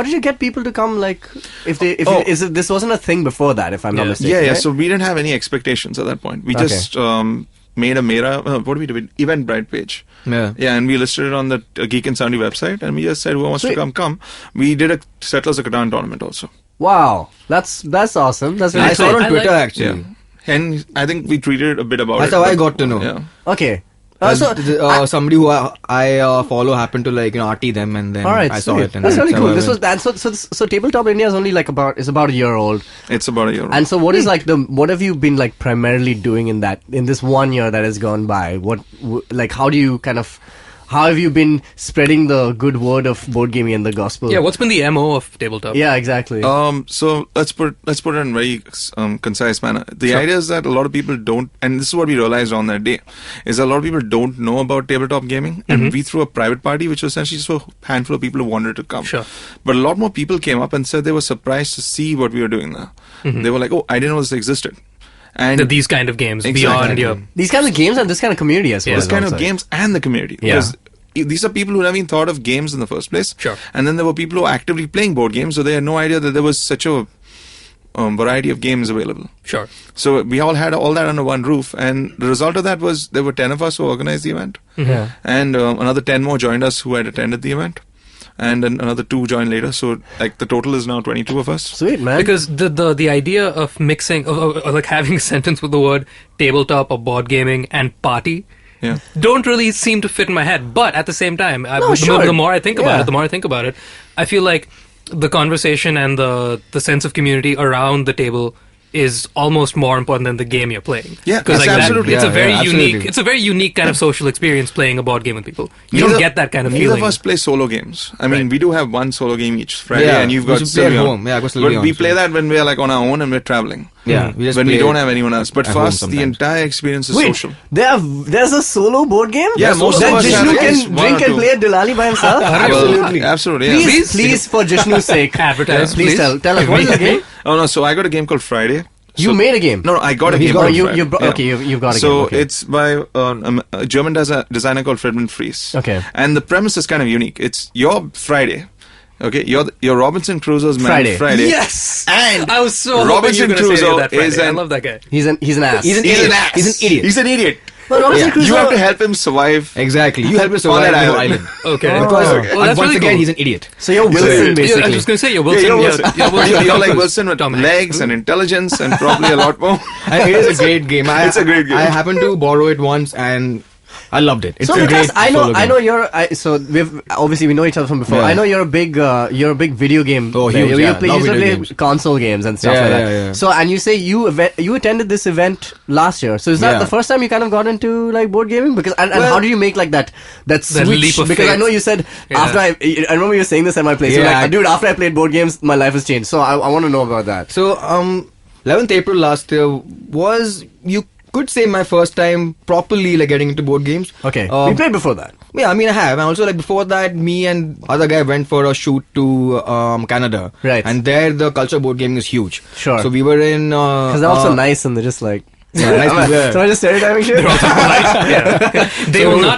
D: did you get people to come? This wasn't a thing before that, if I'm not mistaken.
F: Yeah.
D: Right?
F: So we didn't have any expectations at that point. We just made a Eventbrite page.
E: Yeah.
F: Yeah, and we listed it on the Geek and Soundy website, and we just said, who wants to come? We did a Settlers of Catan tournament also.
D: Wow, that's awesome. That's really
E: I saw it on Twitter actually.
F: Yeah. And I think we tweeted a bit about it.
E: That's how I got to know.
F: Yeah.
D: Okay.
E: Somebody who I follow happened to RT them, and then I saw it. And
D: that's really cool. So Tabletop India is only about a year old.
F: It's about a year old.
D: And so what is what have you been primarily doing in this 1 year that has gone by? How have you been spreading the good word of board gaming and the gospel?
A: Yeah, what's been the MO of Tabletop?
D: Yeah, exactly.
F: So let's put it in a very concise manner. The idea is that a lot of people don't, and this is what we realized on that day, is a lot of people don't know about tabletop gaming, and we threw a private party, which was essentially just a handful of people who wanted to come.
A: Sure.
F: But a lot more people came up and said they were surprised to see what we were doing there. They were like, "Oh, I didn't know this existed." And
A: these kind of games
F: Exactly.
A: beyond
D: these kinds of games and this kind of community as well.
F: this kind of games and the community.
D: Yeah.
F: Because these are people who never even thought of games in the first place.
A: Sure.
F: And then there were people who were actively playing board games, so they had no idea that there was such a variety of games available.
A: Sure.
F: So we all had all that under one roof, and the result of that was there were 10 of us who organized the event, and another 10 more joined us who had attended the event, and then another 2 joined later. So the total is now 22 of us.
D: Sweet, man.
A: Because the idea of mixing, of having a sentence with the word tabletop or board gaming and party, don't really seem to fit in my head. But at the same time, the more I think about it, I feel like the conversation and the sense of community around the table is almost more important than the game you're playing.
F: Yeah,
A: because
F: absolutely.
A: It's a very unique.
E: Absolutely.
A: It's a very unique kind of social experience playing a board game with people. You don't get that kind of
F: neither
A: feeling.
F: Neither of us play solo games. I mean, we do have one solo game each Friday,
E: Yeah,
F: and you've
E: we
F: got
E: should play at
F: Sylveon.
E: home. Yeah, I've got
F: But
E: Sylveon,
F: we play
E: so-
F: that when we're on our own and we're traveling.
E: Yeah, we just
F: when we
E: play
F: don't have anyone else. But
E: at
F: for
E: home
F: us, the
E: sometimes.
F: entire experience is
D: Wait,
F: social.
D: there's a solo board game?
F: Yeah, most
D: that
F: of us have
D: Jishnu
F: at least
D: can
F: one
D: drink
F: or
D: and
F: two.
D: play at Dilali by himself?
F: Absolutely. Absolutely. Yeah.
D: Please, for Jishnu's sake.
A: Advertise,
D: Please tell us, what is the game?
F: Oh no! So I got a game called Friday.
D: You made a game?
F: No, I got a
D: He's
F: game.
D: got-
F: called
D: you-
F: Friday.
D: you've brought- okay, you've got a game,
F: So
D: okay.
F: it's by a German designer called Friedman Fries.
D: Okay.
F: And the premise is kind of unique. It's your Friday. Okay, you're Robinson Crusoe's man Friday.
A: Yes,
F: And
A: I was so hoping
F: Robinson
A: you were going to say
F: Crusoe
A: that. Friday.
F: is
A: I
F: an-
A: love that guy.
D: He's an ass.
E: He's an
F: He's
E: idiot.
F: an ass.
E: He's an idiot.
F: He's an idiot.
D: But Robinson Crusoe...
F: You have to help him survive.
E: Exactly. You help us
F: On
E: survive
F: that
E: your
F: island.
E: island.
A: Okay.
E: Because
A: Well, that's
E: once
A: really
E: again,
A: cool.
E: he's an idiot.
D: So you're Wilson,
A: Yeah, I
D: basically.
A: was just going to say you're
F: Yeah,
A: Wilson.
F: you're Wilson.
A: You're Wilson.
F: You're like Wilson with
A: Tom Hanks.
F: legs and intelligence and probably a lot more.
E: And it is a great game.
F: It's a great game.
E: I happened to borrow it once and I loved it. It's
D: So
E: a
D: because
E: great
D: I
E: solo
D: know
E: game.
D: we know each other from before.
E: Yeah.
D: I know you're a big video game.
E: Oh,
D: player.
E: huge,
D: You
E: yeah.
D: play,
E: Love
D: used to
E: video
D: play
E: games.
D: console games and stuff
E: Yeah,
D: like that.
E: yeah, yeah.
D: So and you say you attended this event last year. So is that
E: Yeah.
D: the first time you kind of got into board gaming? Because and
E: Well-
D: how do you make that switch?
A: leap of
D: because I
A: faith.
D: know you said
A: Yeah.
D: after I remember you were saying this at my place. You're
E: Yeah.
D: like, dude, after I played board games, my life has changed. So I want to know about that.
E: So, 11th April last year was, you could say, my first time properly getting into board games.
D: Okay, we played before that.
E: Yeah, I mean, I have. And also, before that, me and other guy went for a shoot to Canada.
D: Right.
E: And there, the culture of board gaming is huge.
D: Sure.
E: So we were in...
D: Because they're also nice and they're just like.
E: Yeah, nice people, yeah.
D: So I just stereotyping shit.
A: Yeah.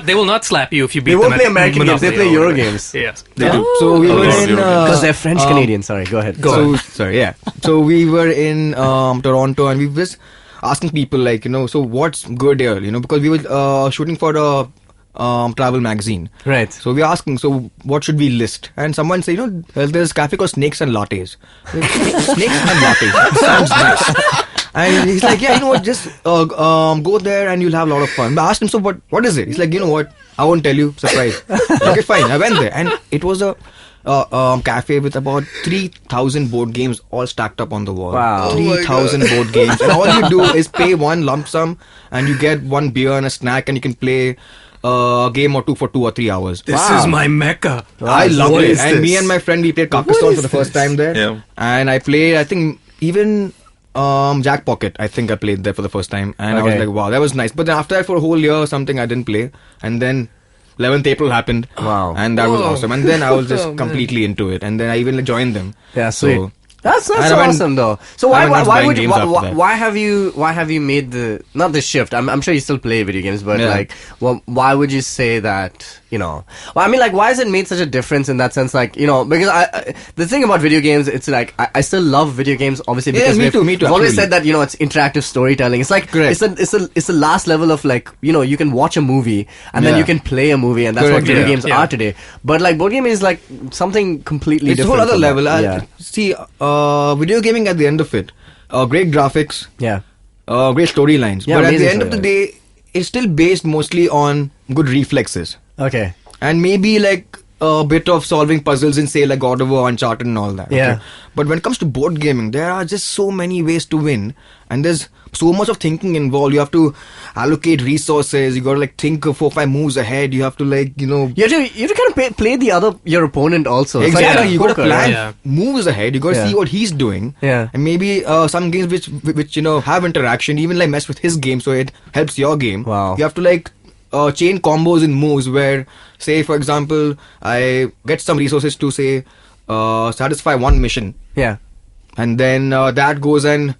A: They will not slap you if you beat
D: They
A: them
D: won't
A: at
D: play American games. They
A: Monopoly
D: play
A: or
D: Euro
A: whatever.
D: games.
A: Yes.
F: They do.
E: So we were
F: love
E: in...
F: Euro
D: Because they're French Canadian. Sorry, go ahead.
E: Sorry, yeah. So we were in Toronto and we were just asking people so what's good here? Because we were shooting for a travel magazine.
D: Right.
E: So we were asking, so what should we list? And someone said, there's a cafe called Snakes and Lattes. Snakes and Lattes. Sounds nice. And he's like, yeah, you know what, just go there and you'll have a lot of fun. But I asked him, so what is it? He's like, you know what, I won't tell you, surprise. Okay, fine. I went there and it was a cafe with about 3,000 board games all stacked up on the wall.
D: Wow.
E: 3,000 board games. And all you do is pay one lump sum and you get one beer and a snack and you can play a game or two for 2 or 3 hours.
A: This is my mecca.
E: I loved
D: What
E: it.
D: is
E: And
D: this?
E: me and my friend, we played Carcassonne for the first time there.
F: Yeah.
E: And I played, I think, even Jack Pocket, I think I played there for the first time. And I was
D: Okay.
E: like, wow, that was nice. But then after that, for a whole year or something, I didn't play. And then 11th April happened.
D: Wow.
E: And that was
A: Whoa.
E: awesome. And then I was just
A: Oh, man.
E: completely into it. And then I even joined them.
D: Yeah, sweet.
E: So,
D: That's
E: And I went-
D: awesome though. So
E: I
D: why
E: went buying
D: would
E: games after that.
D: why have you made the not the shift? I'm sure you still play video games, but
E: Yeah.
D: like, why would you say that? You know, well, I mean, like, why has it made such a difference in that sense? Like, you know, because I the thing about video games, it's like I still love video games, obviously,
E: Yeah,
D: because
E: me too,
D: we've always
E: absolutely.
D: said that, you know, it's interactive storytelling. It's like
E: Correct.
D: it's the last level of, like, you know, you can watch a movie and then
E: Yeah.
D: you can play a movie, and that's
E: Correct,
D: what video
A: yeah.
D: games
A: Yeah.
D: are today. But like board gaming is like something completely
E: it's a
D: different.
E: whole other
D: from that.
E: level.
D: Yeah.
E: See, video gaming at the end of it, great graphics,
D: Yeah.
E: great storylines.
D: Yeah,
E: but at the
D: amazing
E: end of the day, it's still based mostly on good reflexes.
D: Okay.
E: And maybe like a bit of solving puzzles in, say, like God of War, Uncharted and all that.
D: Yeah.
E: Okay? But when it comes to board gaming, there are just so many ways to win. And there's so much of thinking involved. You have to allocate resources. You got to like think 4-5 moves ahead. You have to like, you know...
D: You have to kind of play your opponent also. It's like
E: Exactly,
D: kind of
E: you got to
D: poker,
E: plan
A: yeah.
E: moves ahead. You got to
D: Yeah.
E: see what he's doing.
D: Yeah.
E: And maybe some games which you know have interaction, even like mess with his game, so it helps your game.
D: Wow.
E: You have to like chain combos in moves where, say, for example, I get some resources to say satisfy one mission,
D: Yeah.
E: and then that goes and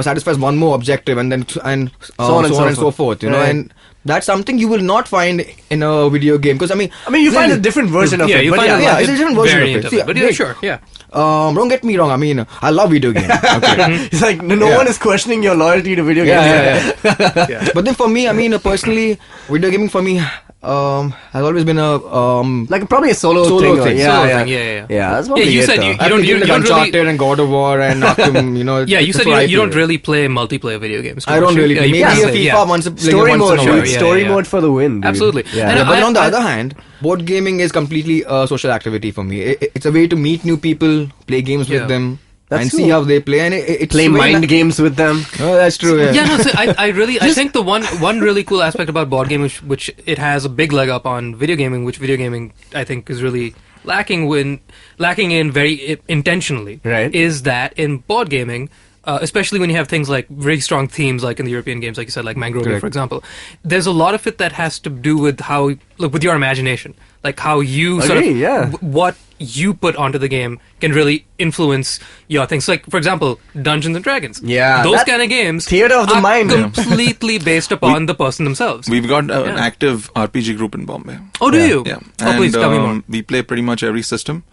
E: satisfies one more objective, and then so on and so forth. You know,
D: Right.
E: and that's something you will not find in a video game, because I mean,
D: You find a different version of
A: Yeah,
D: it.
A: you
D: but
A: find
E: yeah,
A: a
E: it's a different version of
A: variant
E: it.
A: of
E: See,
A: it. But yeah,
E: like,
A: sure, yeah.
E: don't get me wrong. I mean, I love video games. Okay.
D: It's like no
E: Yeah.
D: one is questioning your loyalty to video games.
E: Yeah. But then for me, I mean, personally, video gaming for me has always been a
D: Like probably a solo
E: Solo
D: thing.
E: thing.
A: Solo
D: Yeah,
A: thing, yeah.
D: Yeah, that's
A: Yeah,
D: probably
A: you
D: it,
A: said
D: though.
A: you
E: I've
A: don't
E: been
A: you
E: like
A: don't
E: Uncharted
A: really.
E: and God of War and Arkham, you know.
A: Yeah, you
E: that's
A: said
E: what I
A: you don't
E: play.
A: really play multiplayer video games. too
E: I don't
A: much.
E: really.
A: Yeah,
E: Maybe
A: you
E: a
A: can
E: FIFA
A: say, yeah.
E: once a
D: Story
E: once
D: mode,
E: in a
A: sure,
E: while.
A: yeah.
D: story mode for the win. Dude.
A: Absolutely.
D: Yeah.
A: And
E: Yeah, but
A: I-
E: on the
A: I-
E: other hand, board gaming is completely a social activity for me. It's a way to meet new people, play games
A: Yeah.
E: with them,
D: That's
E: and
D: cool.
E: see how they play. And it's
D: Play
E: way
D: mind games with them.
E: Oh, that's true. Yeah.
A: Yeah, no, so I think the one really cool aspect about board gaming, which it has a big leg up on video gaming, which video gaming I think is really lacking in very intentionally,
D: Right.
A: is that in board gaming, especially when you have things like very strong themes, like in the European games, like you said, like Mangrovia,
E: Correct.
A: for example, there's a lot of it that has to do with with your imagination, like how you
D: Agree, yeah.
A: what you put onto the game can really influence your things. Like, for example, Dungeons and Dragons.
D: Yeah,
A: Those
D: that
A: kind of games
D: theater of the
A: are
D: mind.
A: completely based upon the person themselves.
F: We've got an
A: Yeah.
F: active RPG group in Bombay.
A: Oh, do you?
F: Yeah.
A: Oh, please tell me more.
F: We play pretty much every system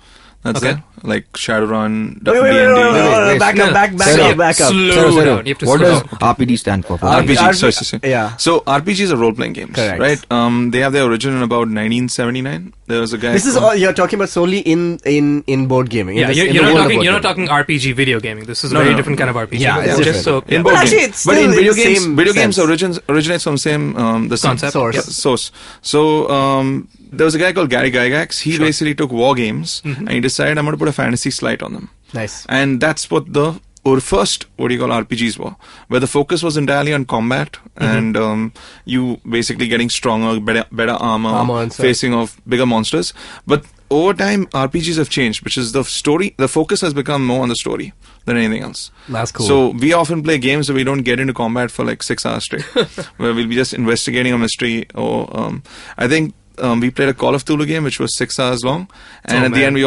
F: that's
A: Okay.
F: there, like Shadowrun,
D: Wait,
F: D&D.
D: back up, back
E: Settle.
D: up, back up.
A: Slow down. You have to
E: What
A: slow
E: does
A: down.
E: RPD stand for?
F: RPG, so
D: yeah.
F: So RPGs are role-playing games,
D: Correct.
F: right? They have their origin in about 1979. There was a guy.
D: This is
F: called-
D: all you're talking about solely in board gaming.
A: Yeah,
D: in
A: you're
D: the
A: not
D: world of
A: talking.
D: board
A: You're not
D: gaming.
A: talking RPG video gaming. This is a
F: No,
A: very
F: no.
A: different kind of RPG.
D: Yeah, it's
A: just
D: different.
A: so
F: in
D: But
F: board
D: actually,
F: games.
D: it's
F: But
D: still
F: in
D: in
F: video
D: the
F: games,
D: same
F: video games
D: sense.
F: originates from the same the same
A: Concept.
D: Source.
F: Yeah, source. So there was a guy called Gary Gygax. He basically took war games and he decided I'm going to put a fantasy slight on them.
D: Nice.
F: And that's what the first RPGs were, where the focus was entirely on combat and you basically getting stronger, better armor
D: and stuff.
F: facing off bigger monsters. But over time, RPGs have changed, which is the story. The focus has become more on the story than anything else.
D: That's cool.
F: So we often play games where we don't get into combat for like 6 hours straight, where we'll be just investigating a mystery. Or I think we played a Call of Cthulhu game which was 6 hours long, and at the end we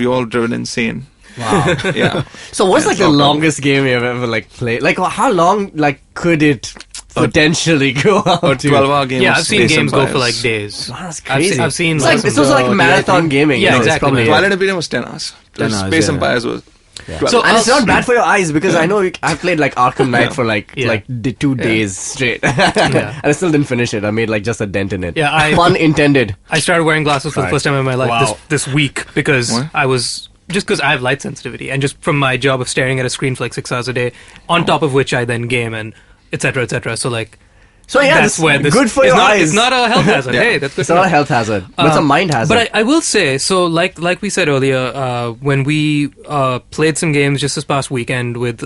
F: all driven insane.
D: Wow.
F: Yeah.
D: So what's like the
F: Okay.
D: longest game you've ever like played? Like how long like could it potentially go out
F: A
D: to?
F: 12-hour game.
A: Yeah,
F: of
A: I've seen
F: Space
A: games go
F: Empires.
A: for like days.
D: Wow, that's
A: I've
D: crazy.
A: seen
D: It's
A: lots
D: like
A: of
D: it's also like
E: the
D: marathon gaming.
A: Yeah,
D: you know, it's
A: exactly.
D: probably-
F: Twilight Imperium was 10 hours.
E: 10 hours,
F: Space
E: yeah.
F: Empires was 12.
A: So
D: and it's not bad for your eyes because I know I played like Arkham Knight for like
A: Yeah.
D: 2 days straight, and I still didn't finish it. I made like just a dent in it.
A: Yeah,
D: pun intended.
A: I started wearing glasses for the
D: Sorry.
A: first time in my life
D: Wow.
A: this week because
F: What?
A: I was just because I have light sensitivity, and just from my job of staring at a screen for like 6 hours a day, on top of which I then game and etc. etc. So like.
D: So yeah,
A: that's where this
D: good for
A: is
D: your
A: not,
D: eyes.
A: It's not a health hazard. Hey, that's good.
D: It's not a health hazard, but it's a mind hazard.
A: But I will say, so like we said earlier, when we played some games just this past weekend with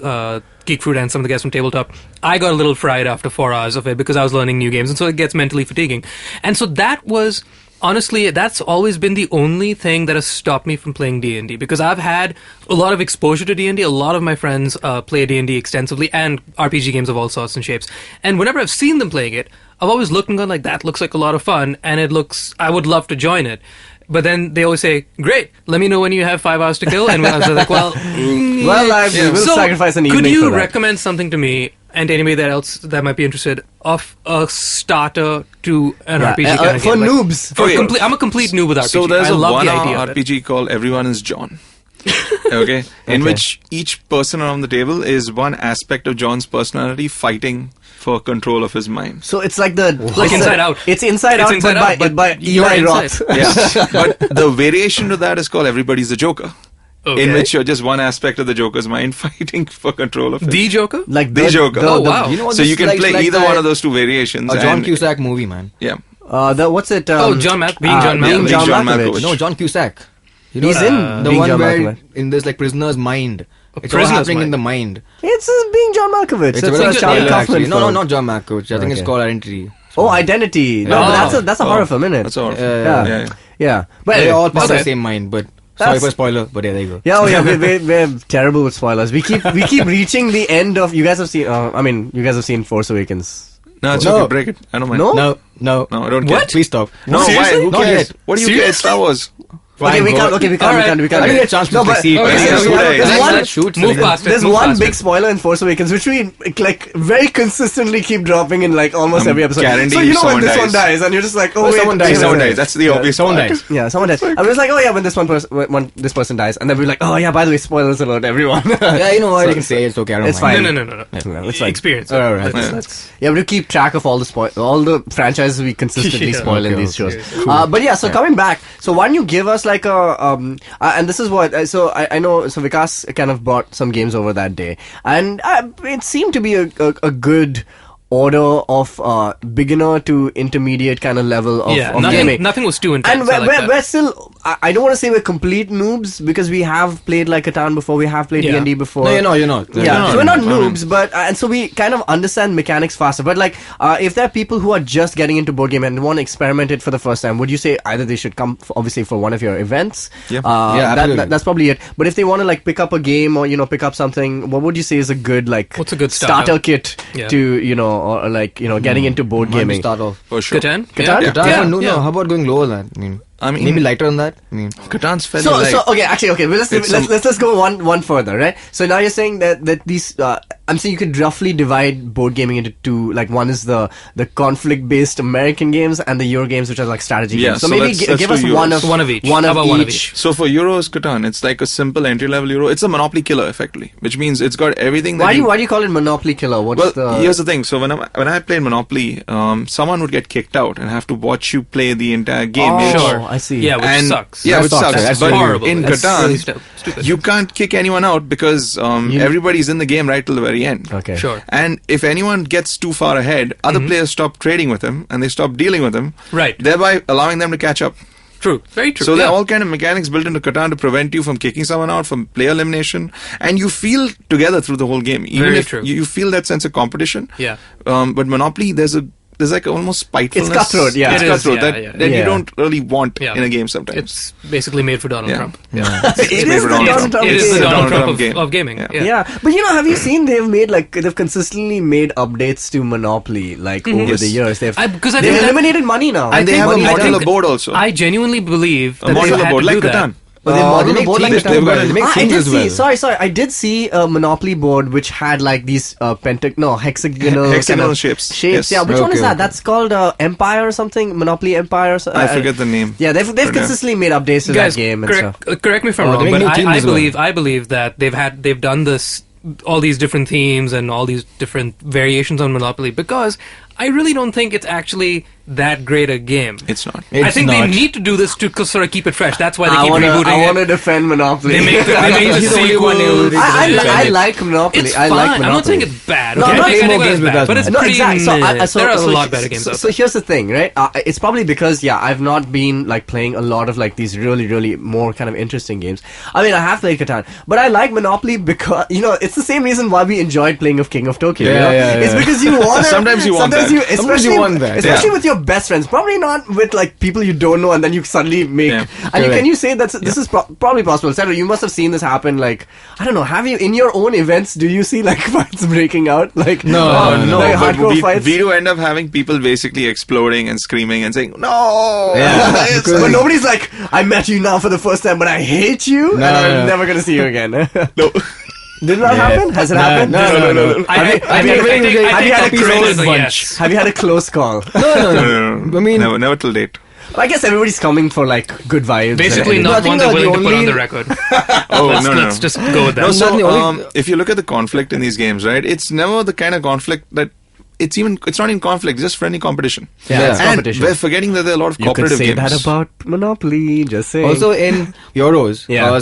A: Geek Fruit and some of the guys from Tabletop, I got a little fried after 4 hours of it because I was learning new games, and so it gets mentally fatiguing. And so that was... Honestly, that's always been the only thing that has stopped me from playing D&D, because I've had a lot of exposure to D&D. A lot of my friends play D&D extensively, and RPG games of all sorts and shapes. And whenever I've seen them playing it, I've always looked and gone like, that looks like a lot of fun, and I would love to join it. But then they always say, great, let me know when you have 5 hours to kill. And I was like, well,
D: we'll sacrifice an evening
A: could you
D: for that.
A: recommend something to me and anybody else that might be interested of a starter to an RPG kind of
D: for
A: game?
D: noobs.
A: I'm a complete noob with RPG.
F: So there's
A: I
F: a
A: love the idea
F: one
A: of it.
F: RPG called Everyone is John. Okay? In which each person around the table is one aspect of John's personality fighting for control of his mind.
D: So it's like the...
A: Like Inside Out.
D: It's Inside Out, but by
A: you're
D: Eli
A: inside.
D: Roth.
F: Yeah. But the variation to that is called Everybody's the Joker.
A: Okay.
F: In which you're just one aspect of the Joker's mind fighting for control of it.
A: The Joker?
D: Like
F: The Joker.
A: Oh, wow.
E: You know what
F: So
E: this
F: you can
E: is
F: play
E: like
F: either
E: that-
F: one of those two variations.
E: A John
F: and-
E: Cusack movie, man.
F: Yeah.
D: what's it?
A: John John
D: Being
A: Malkovich.
D: John
F: Malkovich.
D: Malkovich.
E: No, John Cusack. You know,
D: He's in
E: the
D: Being
E: one
D: John
E: where
D: Malkovich.
E: in this like prisoner's mind. It's all
A: Prisoner's
E: happening in
A: mind.
E: the mind.
D: It's Being John Malkovich.
E: It's
D: That's
E: a very
D: a
E: good
D: Charlie
E: trailer,
D: Kaufman
E: actually. No,
D: film.
E: not John Malkovich. I think it's
D: Okay.
E: called Identity.
D: Oh, Identity. No, but that's a horror film, isn't it?
F: That's all.
D: Yeah. But
E: They're all part of
A: Okay.
E: the same mind, but sorry for spoiler, but yeah, there you go.
D: Yeah, we're terrible with spoilers. We keep reaching the end of. You guys have seen. You guys have seen Force Awakens.
F: No, it's
E: No.
F: okay. Break it. I don't mind.
D: No?
E: No,
F: No, I don't
A: What?
F: care.
E: Please stop.
F: No, why?
A: Seriously?
F: Who
E: Not
F: cares?
E: yet.
F: What do you care? It's Star Wars.
D: Okay, we can't. We can't.
E: I didn't get a chance to see it.
F: Okay,
E: There's
F: so
E: there's
F: one-
E: one shoot.
A: Move past it.
D: There's
A: move
D: one
A: past
D: big
A: it.
D: spoiler in Force Awakens, which we like very consistently keep dropping in like almost every episode.
F: guarantee
D: So you know when
F: someone
D: this one
F: dies.
D: dies, and you're just like,
E: Oh,
D: wait,
E: someone dies,
F: Someone dies. That's the obvious
E: someone
F: part.
E: dies.
D: Yeah, someone dies. I was like, when this person dies, and then we're like, oh yeah, by the way, spoilers alert, everyone.
E: Yeah, you know what? You can say it's okay. I don't
D: It's
E: mind.
D: fine.
A: No.
D: It's fine.
A: Experience.
E: All right.
A: Let's-
D: Yeah, we keep track of all the franchises we consistently
A: Yeah.
D: spoil in
E: Okay,
D: these shows.
A: okay.
D: But yeah, so coming back, so why don't you give us like a and this is what so I know so Vikas kind of brought some games over that day, and it seemed to be a good order of beginner to intermediate kind of level of gaming.
A: nothing was too intense.
D: And
A: I like that.
D: we're still, I don't want to say we're complete noobs because we have played like Catan before, we have played
A: Yeah.
D: D&D before.
E: No, you're not.
D: Yeah, so we're not
F: No.
D: noobs, but and so we kind of understand mechanics faster. But like, if there are people who are just getting into board game and want to experiment it for the first time, would you say either they should come obviously for one of your events?
F: Yeah.
E: Yeah, absolutely.
D: That's probably it. But if they want to like pick up a game or pick up something, what would you say is a good like
A: What's a good
D: starter kit
A: Yeah.
D: to or like getting into board
E: Might be
D: gaming?
E: start off.
F: For sure.
A: Catan?
D: Catan?
F: Yeah.
E: Catan, no,
A: yeah.
E: how about going lower than that?
F: I mean-
E: maybe lighter than that.
F: Catan's fairly
D: So
F: light.
D: okay. Well,
F: It's
D: let's go one further, right? So now you're saying that these I'm saying you could roughly divide board gaming into two. Like one is the conflict based American games and the Euro games, which are like strategy
F: Yeah,
D: games. So
F: so
D: maybe
F: let's
D: give
F: do
D: us
F: Euros.
D: one of
A: One of each.
D: One
A: How
D: of
A: about
D: each.
A: one of each?
F: So for Euros Catan, it's like a simple entry-level Euro. It's a Monopoly killer, effectively, which means it's got everything that
D: Why do you call it Monopoly Killer? What's
F: Well, here's the thing. So when I played Monopoly, someone would get kicked out and have to watch you play the entire game.
D: Oh,
F: which-
A: Sure.
D: I see.
A: Yeah, which
F: and
A: sucks.
F: Yeah,
E: That
F: which
E: sucks.
F: sucks.
E: That's
F: But
A: horrible.
F: in
A: That's
F: Catan,
A: really stupid.
F: you can't kick anyone out because everybody's in the game right till the very end.
D: Okay.
A: Sure.
F: And if anyone gets too far ahead, other players stop trading with him and they stop dealing with him,
A: Right.
F: thereby allowing them to catch up.
A: True. Very true.
F: So there
A: yeah.
F: are all kind of mechanics built into Catan to prevent you from kicking someone out, from player elimination, and you feel together through the whole game. Even
A: Very
F: if
A: true.
F: you feel that sense of competition.
A: Yeah.
F: But Monopoly, there's like almost spitefulness.
D: It's cutthroat, yeah.
F: It's
A: It is,
F: cutthroat
A: yeah,
F: that
A: yeah.
F: you
D: Yeah.
F: don't really want
A: Yeah.
F: in a game sometimes.
A: It's basically made for Donald
F: Yeah.
A: Trump.
D: It is
F: made for
D: the
F: Donald
D: Donald Trump
A: It is the
D: game.
A: Donald Trump
F: game.
A: of gaming.
F: Yeah.
A: Yeah.
D: But have you seen they've consistently made updates to Monopoly like over
F: Yes.
D: the years. They've
A: Because I
D: they've
A: think that-
D: eliminated money now.
F: And they have a
A: I
F: modular
A: think-
F: board also.
A: I genuinely believe
F: A
A: that they
F: modular
A: had
F: board
A: to
F: like
A: do that.
F: Catan.
D: But they
E: They
D: modeled
E: make
D: the board like
E: themes
D: that.
E: as well. They make
D: I
E: themes
D: did
E: as
D: see.
E: well.
D: Sorry. I did see a Monopoly board which had like these hexagonal
F: Hexagonal
D: kind of
F: shapes.
D: Shapes.
F: Yes.
D: Yeah. Which one is
E: Okay,
D: that?
E: okay.
D: That's called Empire or something. Monopoly Empire.
F: I forget the name.
D: Yeah, they've
F: for now.
D: consistently made updates to
A: Guys,
D: that game and stuff.
A: correct me if I'm
E: Oh,
A: wrong,
E: they make
A: but
E: new themes
A: I
E: as well.
A: believe that they've done this, all these different themes and all these different variations on Monopoly, because I really don't think it's actually that great a game.
F: It's not.
A: I think they
E: not.
A: need to do this to sort of keep it fresh. That's why they
D: I
A: keep rebooting
D: I want to
A: it.
D: defend Monopoly.
A: They make the
E: He's the only one who
A: sequel.
D: I like Monopoly.
A: It's
D: I
A: fine.
D: like Monopoly.
A: I'm not saying it's bad.
D: No,
A: Okay?
D: I'm not
A: I'm
D: saying
A: saying
E: more
A: it's
E: games with
A: bad,
E: us,
A: but it's
E: man.
D: No,
A: pretty.
D: exactly.
A: There are a lot better games out
D: so
A: there.
D: here's the thing, right? It's probably because I've not been like playing a lot of like these really, really more kind of interesting games. I mean, I have played Catan, but I like Monopoly because it's the same reason why we enjoyed playing of King of Tokyo.
E: Yeah, yeah,
D: It's
E: yeah.
D: because you want
F: Sometimes you want that.
E: Sometimes you want that.
D: especially with your best friends. Probably not with like people you don't know, and then you suddenly make.
F: Yeah.
D: And can you say that this is probably possible? Ceto, you must have seen this happen. Like, I don't know. Have you in your own events? Do you see like fights breaking out? Like
E: No,
D: like
F: but
D: hardcore fights.
F: we do end up having people basically exploding and screaming and saying, no!
E: Yeah.
F: It's-
D: But nobody's like, I met you now for the first time, but I hate you, and I'm never gonna see you again.
F: no.
D: Did that happen? Has it happened?
E: No.
D: Have you had a close
A: yes.
D: Have you had a close call?
E: No. I mean,
F: never till date.
D: I guess everybody's coming for like good vibes.
A: Basically,
E: No, I
A: not
E: think
A: one they're
E: the
A: willing to put on
E: only-
A: the record.
F: Oh,
A: Let's just go with that.
F: No, so
E: Not the only-
F: if you look at the conflict in these games, right, it's never the kind of conflict that it's not in conflict, just friendly competition.
D: Yeah, it's
F: And
D: competition.
F: we're forgetting that there are a lot of
D: You could
F: cooperative
D: say
F: games.
D: that about Monopoly. Just saying.
E: also in Euros,
D: Yeah.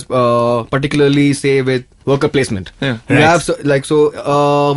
E: particularly say with worker placement.
F: Yeah.
E: You
D: Right.
E: have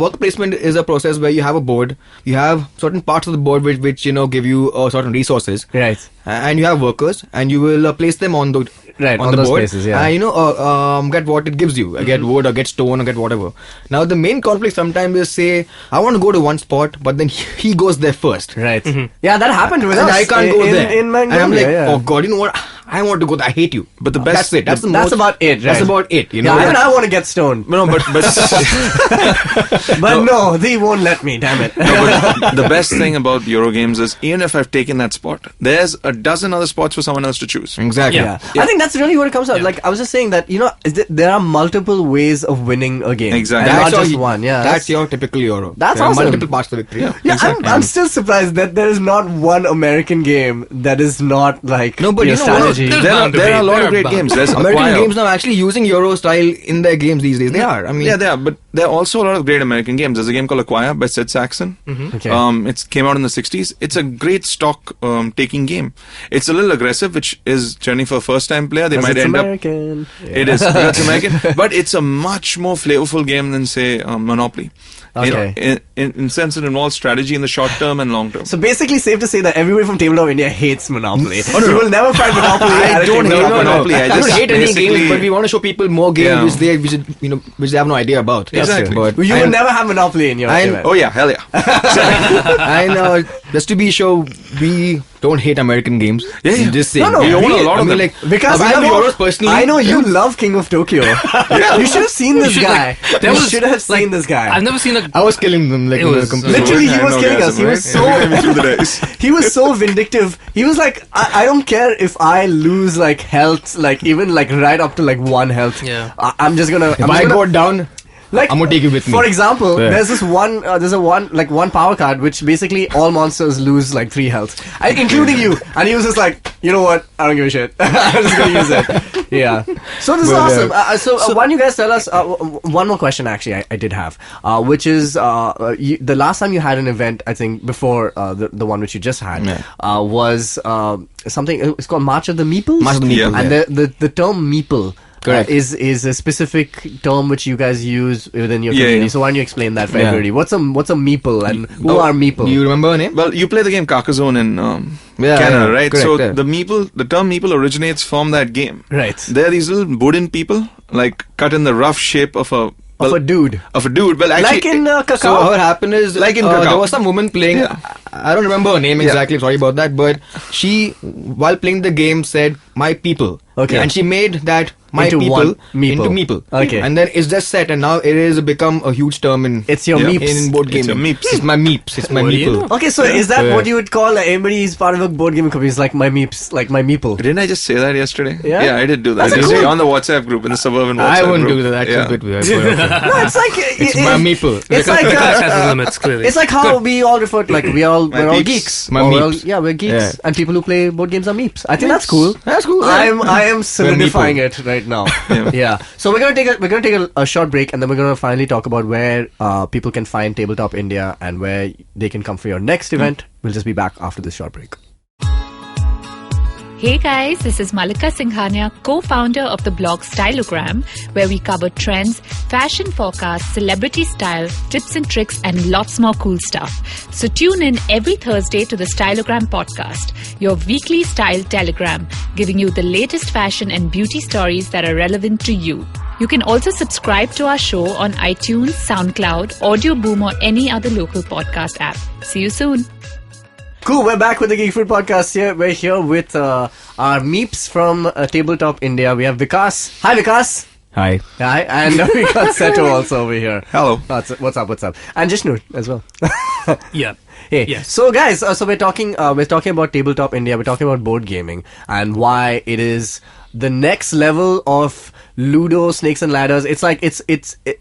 E: worker placement is a process where you have a board, you have certain parts of the board which give you certain resources,
D: Right.
E: and you have workers, and you will place them on the
D: Right,
E: on
D: on
E: the
D: those
E: board,
D: places, yeah.
E: and get what it gives you, get wood or get stone or get whatever. Now the main conflict sometimes is say I want to go to one spot, but then he goes there first.
D: Right. Yeah, that happened with
E: And
D: us.
E: I can't go there.
D: In
E: and I'm like,
D: Mongolia, yeah.
E: oh god, you know what? I want to go there. I hate you.
F: But the best-
E: That's it. That's
D: That's about it, right?
E: That's about it. You know.
D: Yeah, even I want to get stoned.
F: No, but
D: But no, they won't let me, damn it.
F: but the best thing about Euro games is even if I've taken that spot, there's a dozen other spots for someone else to choose.
E: Exactly.
D: Yeah. I think that's really what it comes out. Like, I was just saying that, there are multiple ways of winning a game.
F: Exactly.
D: And not
E: That's
D: just
E: your-
D: one, yeah.
E: That's your typical Euro.
D: That's
E: there are
D: awesome.
E: multiple parts of the victory.
F: Yeah.
D: Yeah,
F: Exactly.
D: I'm still surprised that there is not one American game that is not like
E: No, but you know what?
D: strategy.
A: There's
F: There
A: bound to
F: are
A: be.
F: a lot
A: There
F: of
A: are
F: great
A: bound.
F: games. There's
E: American
F: Acquire.
E: games now actually using Euro style in their games these days. They are. I mean,
F: Yeah, they are, but there are also a lot of great American games. There's a game called Acquire by Sid Saxon.
D: Okay.
F: It came out in the 60s. It's a great stock taking game. It's a little aggressive, which is generally for a first time player. They
D: 'Cause
F: might
D: it's
F: end
D: American.
F: It is because it's American, but it's a much more flavorful game than say Monopoly.
D: Okay.
F: In sense, it involves strategy in the short term and long term.
D: So basically, safe to say that everybody from Tabletop India hates Monopoly. You will never find Monopoly. at a
F: don't hate
D: Tabletop
F: Monopoly. I
E: I
F: just
E: don't hate any
F: basically-
E: games, but we want to show people more games
F: Yeah.
E: which they have no idea about.
F: Exactly.
E: But
D: You will never have Monopoly in your event.
F: Oh yeah, hell yeah.
E: and just to be sure, we don't hate American games.
F: Yeah, yeah.
E: Just saying.
D: No,
F: we own a lot
E: I
F: of
E: mean,
F: them.
E: like
D: Because
E: I love Euros personally.
D: I know you love King of Tokyo. You should have seen this
A: should,
D: guy.
A: there
D: You
A: was,
D: should have seen this guy.
A: I've never seen a.
E: I was killing them like
A: It was,
E: completely.
D: Literally, he
F: I
D: was
F: know
D: killing
F: guys,
D: us. He was
F: right?
D: so
F: Through the dice.
D: he was so vindictive. He was like, I don't care if I lose like health, like even like right up to like 1 health.
A: Yeah.
D: I'm just gonna.
E: If I go down,
D: like,
E: I'm gonna take you with me.
D: For example,
E: Yeah.
D: there's this one, one power card which basically all monsters lose like 3 health, including you. And he was just like, you know what? I don't give a shit. I'm just gonna use it. Yeah. So this is awesome. So why don't you guys tell us one more question? Actually, I did have, which is the last time you had an event, I think before the one which you just had, was something. It's called March of the Meeples.
E: March of the Meeples,
F: Yeah.
D: And the term Meeple.
E: Correct.
D: Is a specific term which you guys use within your
F: Yeah,
D: community.
F: yeah.
D: So why don't you explain that for
E: Yeah.
D: everybody? What's a meeple and who are meeple?
E: Do you remember her name?
F: Well, you play the game Carcassonne in
E: Yeah,
F: Canada,
E: yeah,
F: right?
E: correct,
F: So
E: yeah.
F: the term meeple originates from that game.
D: Right.
F: They're these little wooden people, like cut in the rough shape of a
D: Of a dude.
F: Of a dude. Well, actually,
D: Like in Cacao.
E: So what happened is,
F: Like in Cacao.
E: there was some woman playing.
F: Yeah.
E: I don't remember her name exactly. Sorry about that. But she, while playing the game, said "my people."
D: Okay.
E: And she made that "my
D: Into
E: people"
D: one meeple.
E: into meeple.
D: Okay.
E: And then it's just set, and now it is become a huge term in.
D: It's your
F: Yeah.
D: meeps.
E: in board
F: It's
E: gaming.
F: your meeps.
E: It's my meeps. It's my
A: What do you
E: meeple.
A: know?
D: Okay, so is that
E: Yeah.
D: what you would call everybody is part of a board gaming community? It's like my meeps, like my meeple.
F: Didn't I just say that yesterday?
D: Yeah?
F: I did do that.
D: That's
F: I did
D: cool.
F: say on the WhatsApp group, in the suburban WhatsApp
E: I wouldn't
F: group.
E: do that. That's
F: Yeah.
E: a bit weird. but okay.
D: No, it's like
E: It's my meeple.
D: It's like
A: Class has its limits, clearly.
D: it's like how we all refer to, like we're all
F: peeps.
D: geeks.
E: My
D: Or we're all-
E: meeps.
D: yeah, we're geeks,
E: Yeah.
D: and people who play board games are meeps. I think that's cool.
E: That's cool.
D: I am solidifying it right now. Yeah. So we're gonna take a short break, and then we're gonna finally talk about where people can find Tabletop India and where they can come for your next event. We'll just be back after this short break.
I: Hey guys, this is Malika Singhania, co-founder of the blog Stylogram, where we cover trends, fashion forecasts, celebrity style, tips and tricks, and lots more cool stuff. So tune in every Thursday to the Stylogram podcast, your weekly style telegram, giving you the latest fashion and beauty stories that are relevant to you. You can also subscribe to our show on iTunes, SoundCloud, Audio Boom, or any other local podcast app. See you soon.
D: Cool, we're back with the Geek Fruit Podcast here. We're here with our Meeps from Tabletop India. We have Vikas. Hi, Vikas.
E: Hi.
D: Hi, and we got Ceto also over here.
F: Hello.
D: What's up? And Jishnu as well.
A: Yeah.
D: Hey.
A: Yes.
D: So guys, so we're talking about Tabletop India. We're talking about board gaming and why it is the next level of Ludo, Snakes and Ladders. It's like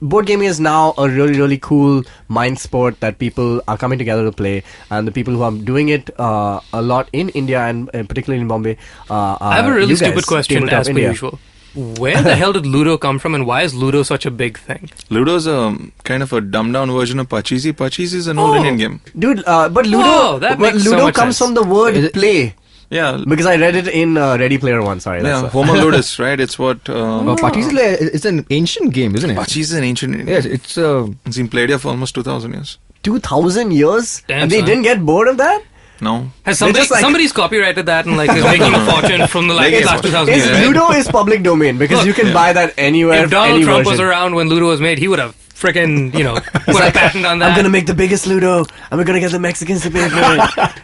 D: board gaming is now a really, really cool mind sport that people are coming together to play, and the people who are doing it a lot in India and particularly in Bombay.
A: I have a really stupid question,
D: Tabletop
A: as per
D: India.
A: usual. Where the hell did Ludo come from, and why is Ludo such a big thing?
F: Ludo's a kind of a dumbed down version of Pachisi. Pachisi is an old Indian game.
D: Dude, but Ludo,
A: Oh, that makes so
D: Ludo
A: much
D: comes
A: sense.
D: from the word play.
F: Yeah.
D: Because I read it in Ready Player One. Sorry.
F: Yeah,
D: That's
F: Homo Ludus, right? It's what...
E: Parties it's an ancient game, isn't it?
F: Pachisi is an ancient Indian
E: Yes,
F: game.
E: it's
F: been played here for almost 2,000 years.
D: 2,000 years,
A: Damn,
D: and they
A: son.
D: didn't get bored of that.
F: No.
A: Has
D: They just, like-
A: somebody's copyrighted that and is making a fortune from the last 2,000 years, right?
D: Ludo is public domain because
A: Look,
D: you can buy that anywhere.
A: If Donald
D: any
A: Trump was
D: version.
A: around when Ludo was made, he would have frickin', put a patent on that.
D: I'm gonna make the biggest Ludo, and we're gonna get the Mexicans to pay for it.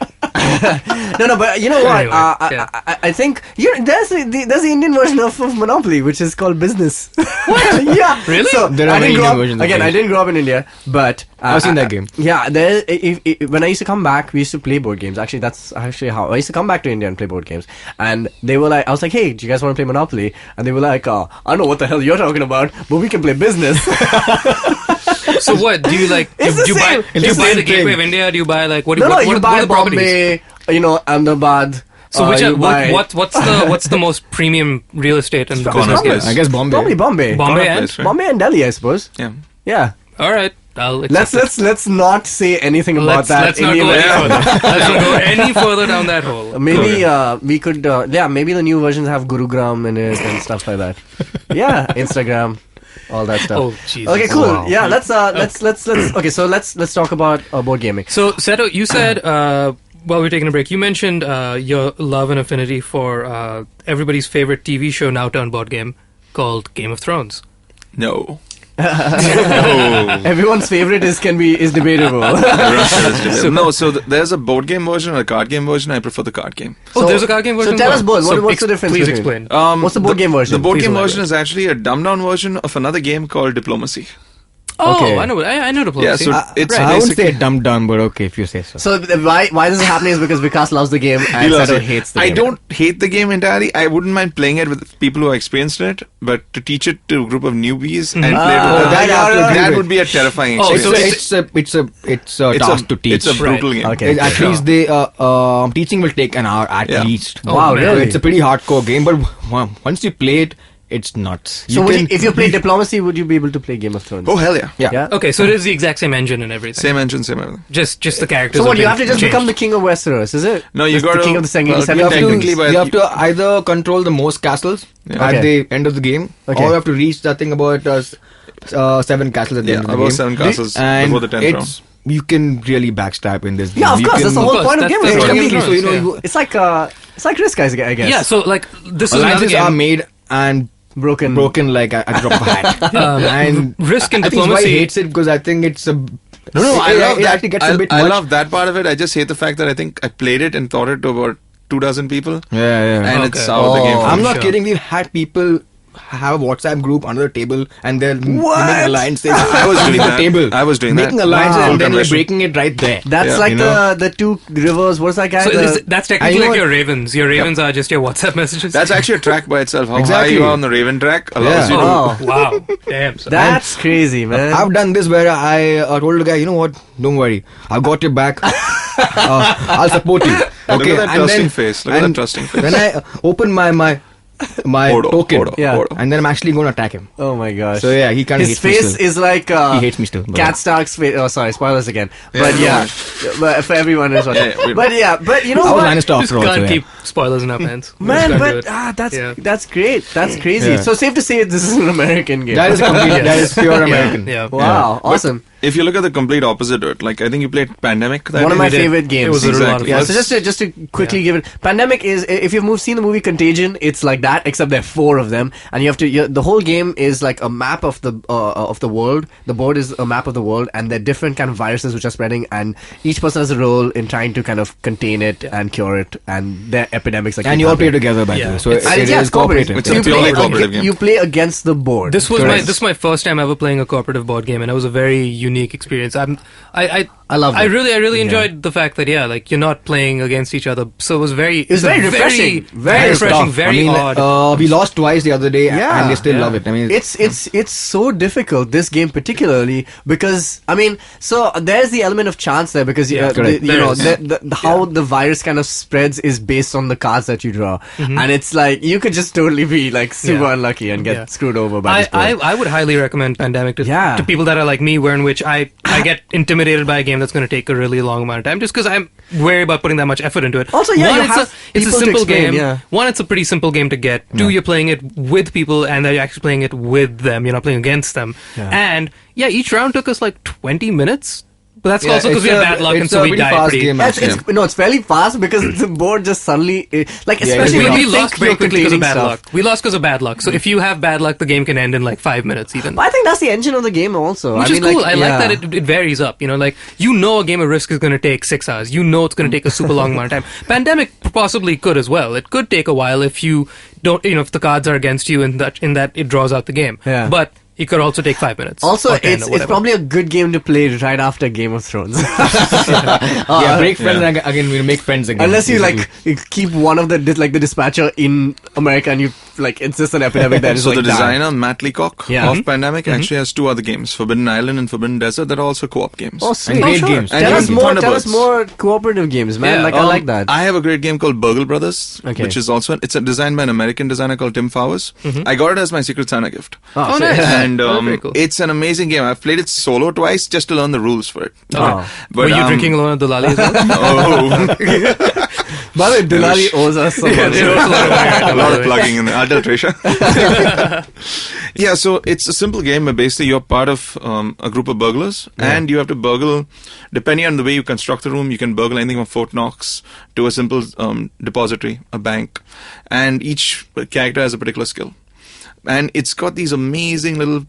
D: No, but you know what?
A: Anyway, yeah.
D: I think there's the Indian version of Monopoly, which is called business. What? Yeah,
A: Really?
D: So
E: There are
D: I
E: many
D: didn't grow
E: Indian
D: up,
E: versions of
D: again.
E: it.
D: I didn't grow up in India, but
E: I've seen that game.
D: Yeah, when I used to come back, we used to play board games. Actually, that's actually how I used to come back to India and play board games. And they were like, I was like, hey, do you guys want to play Monopoly? And they were like, I don't know what the hell you're talking about, but we can play business.
A: So what? Do you
D: It's the
A: do you buy
D: same.
A: do you
D: It's
A: buy
E: the
A: the
E: same
A: Gateway
E: thing.
A: of India? Do you buy what
D: No,
A: what
D: you
A: are
D: buy
A: the properties?
D: Bombay, Ahmedabad.
A: So
D: you buy
A: what's the most premium real estate in the
F: Corner
A: business?
F: place.
E: I guess Bombay.
D: Probably Bombay.
A: Bombay
F: Corner
A: and
F: place, right?
D: Bombay and Delhi, I suppose.
F: Yeah.
D: Yeah.
A: all right. I'll accept it.
D: Let's not say anything about that.
A: Let's not
D: in
A: go
D: the
A: any
D: event.
A: further. Let's not go any further down that hole.
D: Maybe we could. Maybe the new versions have Gurugram in it and stuff like that. Yeah, Instagram, all that stuff.
A: Oh, Jesus.
D: Okay, cool.
A: Wow.
D: Yeah, let's. Okay, so let's talk about board gaming.
A: So, Ceto, you said while we were taking a break, you mentioned your love and affinity for everybody's favorite TV show now turned board game called Game of Thrones.
F: No.
D: Everyone's favorite is debatable.
F: No, so there's a board game version or a card game version. I prefer the card game.
A: Oh, there's a card game version.
D: So tell
A: as
D: us
A: well.
D: both. What's the difference?
A: Please
D: between-
A: explain.
D: What's the board game version?
F: The board
A: Please
F: game
A: elaborate.
F: version is actually a dumbed down version of another game called Diplomacy.
A: Oh,
E: Okay.
A: I know Diplomacy.
F: Yeah, so it's
E: I wouldn't say
F: basically...
E: dumbed down, but okay if you say so.
D: So why this is happening is because Vikas loves the game and
F: He loves
D: Ceto
F: it.
D: hates the
F: I
D: game.
F: don't hate the game entirely. I wouldn't mind playing it with people who are experienced in it, but to teach it to a group of newbies and play it with
E: that I have to agree
F: that
E: with.
F: would be a terrifying
A: Oh,
F: experience.
A: so
E: It's a task to teach.
F: It's a brutal game.
D: Okay.
E: At least teaching will take an hour at
F: Yeah.
E: least.
A: Oh,
D: Wow,
A: man.
D: really?
E: It's a pretty hardcore game, but once you play it, it's nuts.
D: So if you play Diplomacy, would you be able to play Game of Thrones?
F: Oh, hell yeah.
E: yeah.
A: Okay, so it is the exact same engine and everything.
F: Same engine, same everything.
A: Just the characters.
D: So what? You have
A: been
D: to just
A: changed.
D: become the king of Westeros, is it?
F: No, you
D: Just
F: got
D: the king of the Seven
E: You have,
F: technically, but
E: you have to either control the most castles
F: Yeah.
E: at the end of the game,
D: Okay.
E: or you have to reach that thing about 7 castles at the
F: Yeah,
E: end of the
F: about
E: game.
F: 7 castles
E: And
F: before the 10th round.
E: you can really backstab in this game.
D: Yeah, of
E: You
D: course.
E: can-
D: That's the whole
A: Of
D: point of
A: course,
D: Game of
A: that's
D: Thrones.
A: Game of
E: Completely. So,
A: Thrones,
D: It's like Risk, I guess.
A: Yeah, so this is another
E: alliances
A: game.
E: are made and broken like a drop of a hat. And
A: Risk and
E: I think why
A: Diplomacy.
E: he hates it because I think it's a
F: I love
E: it
F: that.
E: actually gets a bit
F: I
E: much.
F: love that part of it. I just hate the fact that I think I played it and taught it to about 2,000 people,
E: Yeah.
F: and
A: Okay.
F: it's out of the game.
E: I'm not
A: Sure.
E: kidding. We've had people have a WhatsApp group under the table and they're making alliances.
F: I was doing
E: the
F: that.
E: table.
F: I was doing
E: making
F: that.
E: alliances
F: Wow.
E: and then like
F: Confession.
E: breaking it right there.
D: That's
F: Yeah.
D: like
E: You know?
D: the two rivers. What's that guy?
A: So
D: The-
A: that's
E: I
A: technically
E: know
A: like
E: it-
A: your ravens. Your ravens are just your WhatsApp messages.
F: That's actually a track by itself. How high
E: Exactly.
F: you are on the Raven track allows
E: Yeah.
F: you to.
D: Oh.
A: wow, damn. Son.
D: That's crazy, man.
E: I've done this where I told the guy, you know what? Don't worry, I've got your back. I'll support you.
F: Look
E: Okay,
F: at that
E: and
F: trusting
E: then-
F: face. Look at that
E: and
F: trusting face.
E: When I open my my token.
D: Yeah.
E: And then I'm actually going to attack him.
D: Oh my gosh.
E: So yeah, he kind of
D: His
E: hates me
D: face
E: still.
D: is like
E: He hates me still.
D: Cat Stark's face. Oh, sorry, spoilers again.
F: Yeah,
D: But
F: no
D: yeah,
F: worries.
D: but for everyone who's watching.
F: Yeah,
D: But you know
E: I was
D: what?
E: Lannister
A: Just
E: after all.
A: can't
E: So, yeah.
A: keep spoilers in our pants. We
D: Man,
A: just can't do
D: but
A: it.
D: that's great. That's crazy.
E: Yeah.
D: So safe to say this is an American game.
E: That is that is pure American.
A: Yeah.
D: Wow, awesome.
F: If you look at the complete opposite to it, like I think you played Pandemic. That
D: One of
F: day.
D: my
A: we did.
D: favorite games.
A: It was a real lot of
D: Yeah,
A: fun.
D: so just to quickly give it, Pandemic is, if you've seen the movie Contagion, it's like that, except there are 4 of them, and you have to. The whole game is like a map of the world. The board is a map of the world, and there are different kind of viruses which are spreading, and each person has a role in trying to kind of contain it and cure it, and there are epidemics. Like
E: And you all play together, by the way. So
D: And
E: it
D: yeah,
E: is
D: it's cooperative.
F: It's
D: So
F: a
D: you
F: purely
D: play
F: cooperative game.
D: You play against the board.
A: This was
E: Correct.
A: my first time ever playing a cooperative board game, and it was a very unique experience. I
D: love
A: I
D: it.
A: really enjoyed the fact that like you're not playing against each other, so it was very
D: very refreshing. Very
A: refreshing,
E: tough.
A: very odd.
E: We lost twice the other day,
D: Yeah.
E: and they still
A: Yeah.
E: love it. I mean,
D: It's so difficult, this game particularly, because so there's the element of chance there, because
E: correct.
A: There is.
D: how the virus kind of spreads is based on the cards that you draw, and it's like you could just totally be like super
A: Yeah.
D: unlucky and get
A: Yeah.
D: screwed over by this board.
A: I would highly recommend Pandemic to people that are like me, where in which I get intimidated by a game that's going to take a really long amount of time, just because I'm wary about putting that much effort into it.
D: Also, yeah,
A: One,
D: you
A: it's
D: have
A: it's a
D: people to
A: simple
D: explain,
A: game.
D: yeah.
A: One, it's a pretty simple game to get. Two, you're playing it with people, and then you're actually playing it with them. You're not playing against them.
D: Yeah.
A: And yeah, each round took us like 20 minutes. But that's
E: Yeah,
A: also because we
E: it's
A: had
E: a-
A: bad luck, and
E: it's
A: so
E: a
A: we
E: pretty
A: died
E: fast
A: pretty.
E: game,
D: It's fairly fast because the board just suddenly especially
A: we
D: when you
A: lost
D: think
A: very
D: you're
A: quickly because of
D: containing
A: bad
D: stuff.
A: luck. We lost because of bad luck. So if you have bad luck, the game can end in like 5 minutes even.
D: But I think that's the engine of the game also.
A: Which
D: I
A: is
D: mean,
A: cool. I like
D: yeah.
A: that it varies up. Like a game of Risk is going to take 6 hours. It's going to take a super long amount of time. Pandemic possibly could as well. It could take a while if you don't, if the cards are against you in that it draws out the game.
D: Yeah.
A: But it could also take 5 minutes.
D: Also,
A: or 10 or
D: it's
A: whatever.
D: probably a good game to play right after Game of Thrones.
E: break friends and again we'll make friends again.
D: Unless you
E: basically.
D: you keep one of the dispatcher in America and you insist on epidemic that is
F: So
D: like
F: the
D: die.
F: designer Matt Leacock
D: Yeah.
F: of Pandemic actually has 2 other games, Forbidden Island and Forbidden Desert, that are also co-op games.
D: Oh, sweet.
E: And great
D: sure.
E: games.
F: And
D: Tell us
F: even
D: more. Tell us
F: Thunderbirds.
D: more cooperative games, man.
A: Yeah,
D: I like that.
F: I have a great game called Burgle Brothers,
D: Okay.
F: which is also it's designed by an American designer called Tim Fowers. I got it as my Secret Santa gift.
A: Oh,
D: so-
A: nice.
F: And
A: Very cool.
F: it's an amazing game. I've played it solo twice just to learn the rules for it.
D: Oh.
A: Were you drinking alone at the Lali as well?
F: Oh,
D: By the way, Dilali owes us so much.
F: a lot of plugging in the adulteration. Yeah, so it's a simple game, but basically you're part of a group of burglars, and you have to burgle, depending on the way you construct the room, you can burgle anything from Fort Knox to a simple depository, a bank, and each character has a particular skill. And it's got these amazing little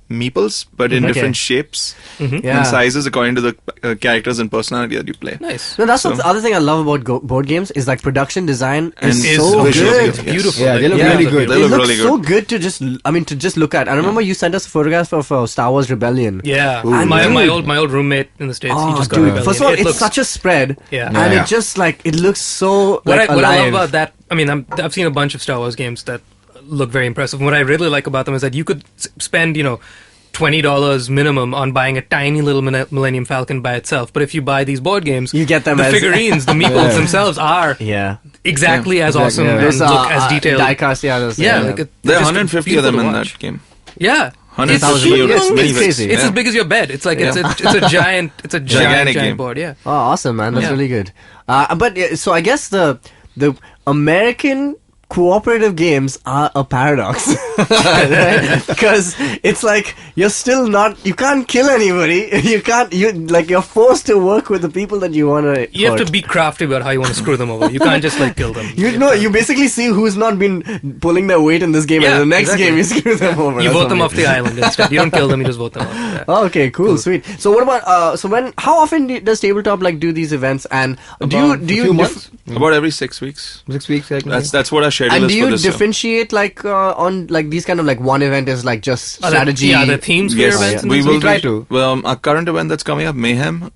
F: meeples, but in different shapes and sizes according to the characters and personality that you play.
A: Nice.
D: No, that's the other thing I love about board games is production design is
F: And
D: so
F: visuals,
D: good.
F: yes.
A: It's beautiful.
E: Yeah, they look really good.
F: They
D: It
F: look
D: looks
F: really
D: so
F: good.
D: good to just look at. I remember you sent us photographs of Star Wars Rebellion.
A: Yeah,
D: And
A: my
D: dude-
A: old roommate in the States, he
D: Oh,
A: just got
D: dude!
A: Rebellion.
D: First of all,
A: It
D: it's
A: looks-
D: such a spread,
A: Yeah.
D: and
E: Yeah.
D: it just it looks so
A: What I love
D: alive.
A: about that, I've seen a bunch of Star Wars games that look very impressive. What I really like about them is that you could spend, $20 minimum on buying a tiny little Millennium Falcon by itself. But if you buy these board games,
D: You get them
A: the
D: as-
A: figurines, the meeples themselves are
D: Yeah,
A: exactly as awesome
E: yeah.
A: and
D: there's
A: look as detailed.
D: diecast. Yeah, there's,
A: Yeah,
F: There are
A: they're just
F: 150 of
A: beautiful
F: them
A: to
F: in
A: watch.
F: that game.
A: Yeah.
F: 100,000
A: huge.
F: units,
A: It's
F: mini
D: crazy.
A: It's
F: Yeah.
A: as big as your bed. It's like it's a giant
F: Gigantic
A: giant
F: game.
A: board. Yeah.
D: Oh, awesome, man! That's
A: Yeah.
D: really good. So I guess the American cooperative games are a paradox, because it's like you can't kill anybody. You're forced to work with the people that you want to.
A: You have to be crafty about how you want to screw them over. You can't just kill them.
D: You basically see who's not been pulling their weight in this game,
A: Yeah,
D: and the next
A: exactly.
D: game you screw them over.
A: You
D: or
A: vote them
D: something.
A: off the island instead. You don't kill them. You just vote them off. Yeah.
D: Oh, okay, cool, sweet. So what about how often does tabletop do these events, and do you
E: few months?
F: About every 6 weeks.
E: 6 weeks.
F: That's what our schedule
D: and
F: is
D: do
F: for
D: you
F: this year.
D: differentiate on these kind of one event is just strategy?
A: The themes for your
F: Yes,
A: events. and
F: we
A: things
F: will
A: like that?
F: try to. Well, our current event that's coming up, Mayhem.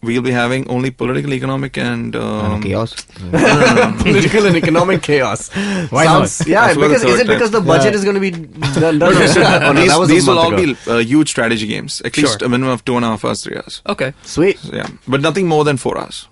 F: We'll be having only political, economic, and
E: chaos.
D: Political and economic chaos.
E: Why
D: Sounds,
E: not?
D: Yeah,
F: I forgot
D: because
F: the
D: is
F: third
D: it because the
E: type.
D: budget
E: Yeah.
D: is going to be done? Oh, no, that was a
F: these will all
D: month ago.
F: be huge strategy games. At least
A: Sure.
F: a minimum of 2.5 hours, 3 hours.
A: Okay.
D: Sweet.
F: So, yeah, but nothing more than 4 hours.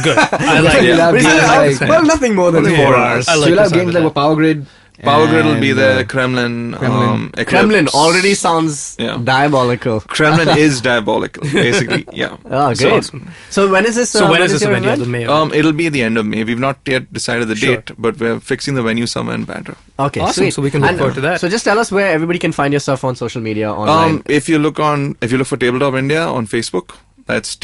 A: Good. I like
E: We'll
A: it.
E: have
D: Which is,
E: games like-
D: well, nothing more than 4 hours.
A: I like
E: So you'll
A: the
E: have
A: sound
E: games
A: of
E: like Power Grid.
F: Power Grid will be
E: and,
F: there. Kremlin. Eclipse.
D: Kremlin already sounds
F: Yeah.
D: diabolical.
F: Kremlin is diabolical, basically. Yeah.
D: Oh, great.
A: awesome.
D: So when is this?
A: So when is this
D: your
A: event? Yeah, the May.
F: It'll be at the end of May. We've not yet decided the
A: Sure.
F: date, but we're fixing the venue somewhere in Bandra.
D: Okay,
A: Awesome,
D: sweet.
A: so we can look forward to that.
D: So just tell us where everybody can find your stuff on social media online.
F: If you look for Tabletop India on Facebook, that's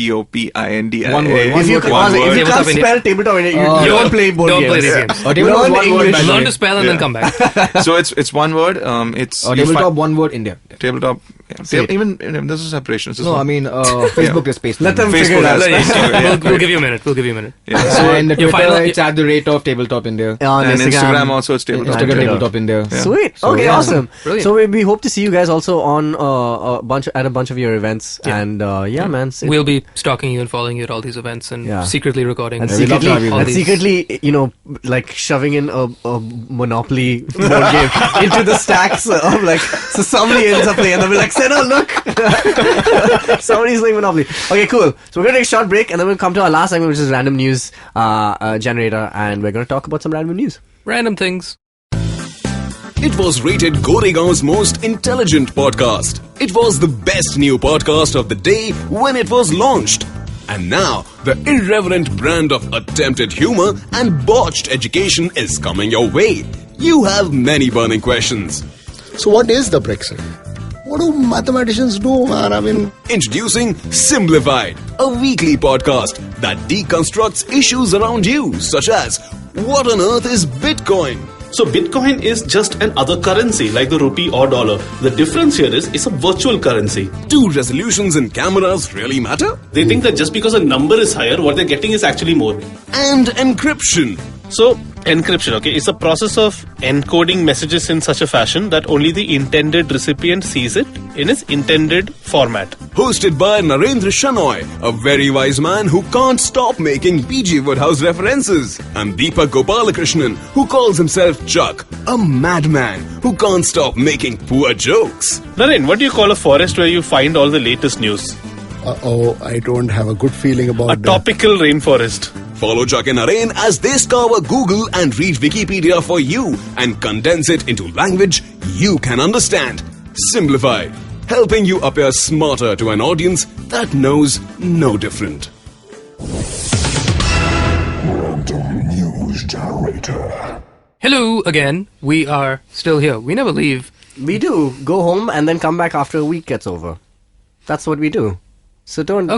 F: TabletopIndia.
E: One word.
D: if you
F: One
D: if you
F: word.
D: can't
A: Tabletop India.
D: spell tabletop, you don't play board
A: Don't
D: games.
A: play these games.
E: Tabletop
D: Learn
E: is one word,
D: English.
E: by the
A: Learn
E: way.
A: to spell and then come back.
F: So it's one word. It's you
E: Tabletop,
F: find-
E: one word, India.
F: Tabletop. Yeah.
D: Sweet.
F: Even there's a separation. It's just
E: No, I
F: one.
E: mean, Facebook is space.
D: Let them
F: Facebook
D: figure it out.
F: has-
A: We'll give you a minute. We'll give you a minute.
F: Yeah.
E: And the
A: your
E: Twitter,
A: final-
E: it's at the rate of Tabletop India.
D: On
F: And Instagram also it's Tabletop.
E: Instagram
D: Twitter.
E: Tabletop India.
F: Yeah.
D: Sweet.
E: So,
D: Okay,
E: yeah.
D: awesome.
A: Brilliant.
D: So we hope to see you guys also on a bunch of your events, and man,
A: We'll be stalking you and following you at all these events and
D: Yeah.
A: secretly recording.
D: and
E: we love to have you
A: all
E: there.
D: secretly,
A: these-
D: like shoving in a Monopoly board game into the stacks of so somebody ends up playing and they'll be like, Ceto, look! Somebody's playing Monopoly. Okay, cool. So we're going to take a short break and then we'll come to our last segment, which is random news generator, and we're going to talk about some random news.
A: Random things.
J: It was rated Goregaon's most intelligent podcast. It was the best new podcast of the day when it was launched. And now, the irreverent brand of attempted humor and botched education is coming your way. You have many burning questions.
K: So what is the Brexit? What do mathematicians do, man? I mean,
J: Introducing Simplified, a weekly podcast that deconstructs issues around you, such as what on earth is Bitcoin?
L: So Bitcoin is just another currency like the rupee or dollar. The difference here is it's a virtual currency.
J: Do resolutions in cameras really matter?
L: They think that just because a number is higher, what they're getting is actually more.
J: And encryption.
L: So encryption, okay, is a process of encoding messages in such a fashion that only the intended recipient sees it in its intended format.
J: Hosted by Narendra Shanoy, a very wise man who can't stop making PG Woodhouse references. And Deepak Gopalakrishnan, who calls himself Chuck, a madman who can't stop making poor jokes.
L: Naren, what do you call a forest where you find all the latest news?
K: I don't have a good feeling about
L: A topical rainforest.
J: Follow Chuck and Naren as they scour Google and read Wikipedia for you and condense it into language you can understand. Simplified, helping you appear smarter to an audience that knows no different.
K: Random News Generator.
A: Hello again. We are still here. We never leave.
D: We do go home and then come back after a week gets over. That's what we do. So don't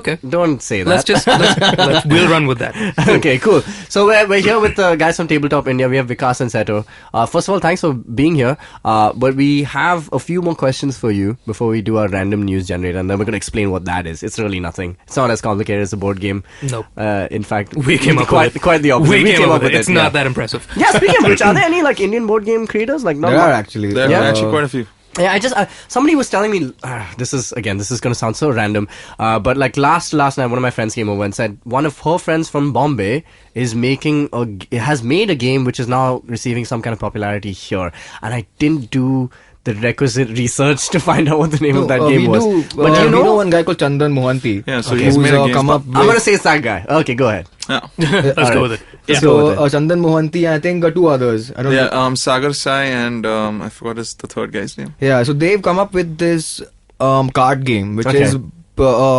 D: say that.
A: We'll run with that.
D: Okay, cool. So we're here with the guys from Tabletop India. We have Vikas and Ceto. First of all, thanks for being here. But we have a few more questions for you before we do our random news generator, and then we're going to explain what that is. It's really nothing. It's not as complicated as a board game.
A: Nope.
D: In fact,
A: We came up
D: quite,
A: with it.
D: Quite the opposite.
A: We came up with it. It's
D: yeah.
A: not that impressive.
D: Yeah, speaking of which, are there any Indian board game creators? Not
E: There are actually.
F: There are actually quite a few.
D: Yeah, somebody was telling me, this is going to sound so random, but last night one of my friends came over and said one of her friends from Bombay has made a game which is now receiving some kind of popularity here, and I didn't do the requisite research to find out what the name of that game was.
E: But do you know one guy called Chandan Mohanty?
F: Yeah, so
E: who's
F: he's made a game.
E: come up
D: I'm going to say it's that guy. Okay, go ahead.
F: Yeah.
A: Let's go with it.
D: Let's
E: So
D: go with it.
E: Chandan Mohanty, I think two others. I don't know.
F: Yeah, Sagar Sai and I forgot the third guy's name.
E: Yeah, so they've come up with this card game, which
D: Okay.
E: is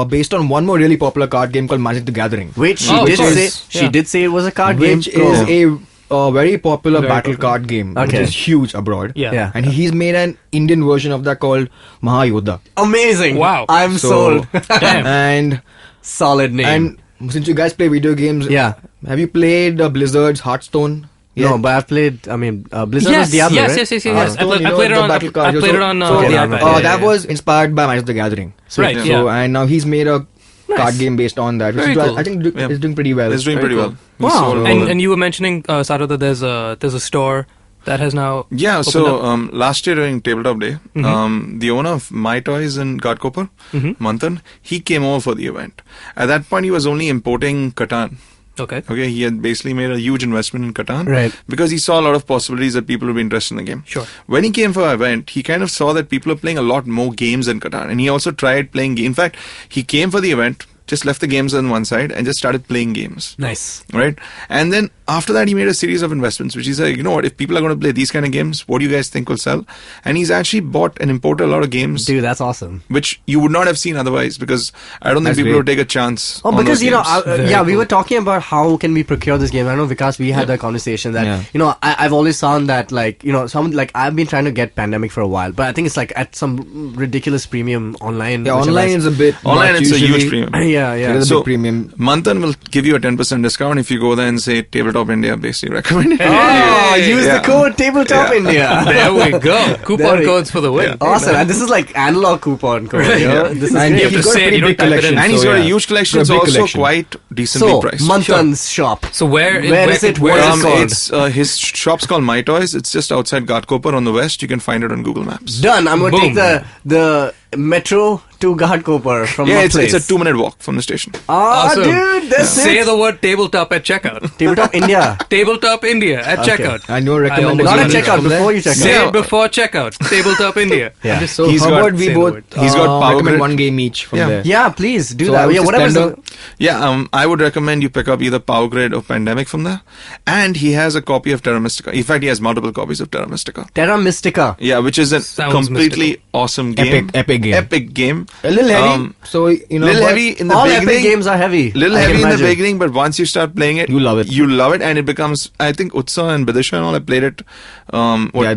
E: based on one more really popular card game called Magic the Gathering.
D: Wait, she
A: Oh,
D: did
A: of
D: say
A: course.
D: she did say it was a card game.
E: Which is a very popular
A: Very
E: battle
A: popular.
E: card game, which
D: Okay.
E: is huge abroad.
A: Yeah.
D: Yeah.
E: And he's made an Indian version of that called Mahayuddha.
D: Amazing.
A: Wow.
D: I'm
E: So-
D: sold.
A: Damn.
E: And
D: Solid name.
E: and since you guys play video games,
D: Yeah.
E: have you played Blizzard's Hearthstone?
D: No, but I've played. Blizzard was
A: Yes,
D: Diablo,
A: yes,
D: right?
A: yes.
E: Hearthstone,
A: I played it
E: the
A: on.
E: battle card.
A: I played it on
E: So,
A: the
D: yeah,
A: iPad.
D: yeah,
E: that was inspired by Magic the Gathering.
A: Right.
F: Yeah.
E: So
A: Yeah.
E: and now he's made a
A: Nice.
E: card game based on that. Which
A: Very
E: is,
A: cool.
E: I think
F: Yeah.
E: it's doing pretty well.
F: It's doing
E: Very
F: pretty
E: cool.
F: well. We
D: Wow.
F: sold
A: And you were mentioning, Sato, that there's a store that has now.
F: Yeah,
A: opened
F: so
A: up.
F: last year during Tabletop Day, the owner of My Toys in Ghatkopar, Manthan, he came over for the event. At that point, he was only importing Catan.
A: Okay.
F: Okay, he had basically made a huge investment in Catan.
D: Right.
F: Because he saw a lot of possibilities that people would be interested in the game.
A: Sure.
F: When he came for our event, he kind of saw that people are playing a lot more games than Catan. And he also tried playing, in fact, he came for the event just left the games on one side and just started playing games.
A: Nice.
F: Right? And then after that, he made a series of investments, which he said, you know what, if people are going to play these kind of games, what do you guys think will sell? And he's actually bought and imported a lot of games.
D: Dude, that's awesome.
F: Which you would not have seen otherwise, because I don't think people would take a chance.
D: Oh,
F: on
D: because,
F: those
D: you know,
F: games.
D: we were talking about how can we procure this game. I know, Vikas, we had that conversation that, you know, I've always found that, like, you know, I've been trying to get Pandemic for a while, but I think it's like at some ridiculous premium online.
E: Yeah, online is a bit.
F: Online, it's a huge premium.
D: Yeah.
E: It is a big premium.
F: Manthan will give you a 10% discount if you go there and say Tabletop India, basically recommended.
D: Oh, use the code Tabletop India.
A: There we go. Coupon codes for the win.
D: Awesome. And this is like analog coupon code.
A: Right.
D: You know? This is
A: And
D: great.
A: you have to say it, you don't type it in.
F: And he's got a huge collection. It's also quite decently priced.
D: Manthan's shop.
A: So where
D: is it? Where is it called?
F: His shop's called My Toys. It's just outside Ghatkopar on the west. You can find it on Google Maps.
D: Done. I'm going to take the metro to Ghatkopar from my place.
F: It's a 2-minute walk from the station.
A: Awesome.
D: Dude, that's
A: Say the word tabletop at checkout.
D: Tabletop India.
A: Tabletop India at checkout.
E: And your recommendation.
D: Not at checkout, before you check out.
A: Say it before checkout. Tabletop India.
D: Yeah.
E: So how about we both
F: he's got Power
E: recommend
F: Grid.
E: one game each from there?
D: Yeah, please do
E: So
D: that.
E: I would
D: Yeah,
E: just
D: whatever.
F: I would recommend you pick up either Power Grid or Pandemic from there. And he has a copy of Terra Mystica. In fact, he has multiple copies of Terra Mystica.
D: Terra Mystica.
F: Yeah, which is a
A: Sounds
F: completely awesome game.
E: Epic game.
F: Epic game.
E: A little heavy. So, you know.
F: Little heavy in the
D: All
F: beginning.
D: epic games are heavy.
F: Little heavy in the beginning, but once you start playing it,
E: You love it.
F: You love it, and it becomes. I think Utsa and Bidisha and all. I played it.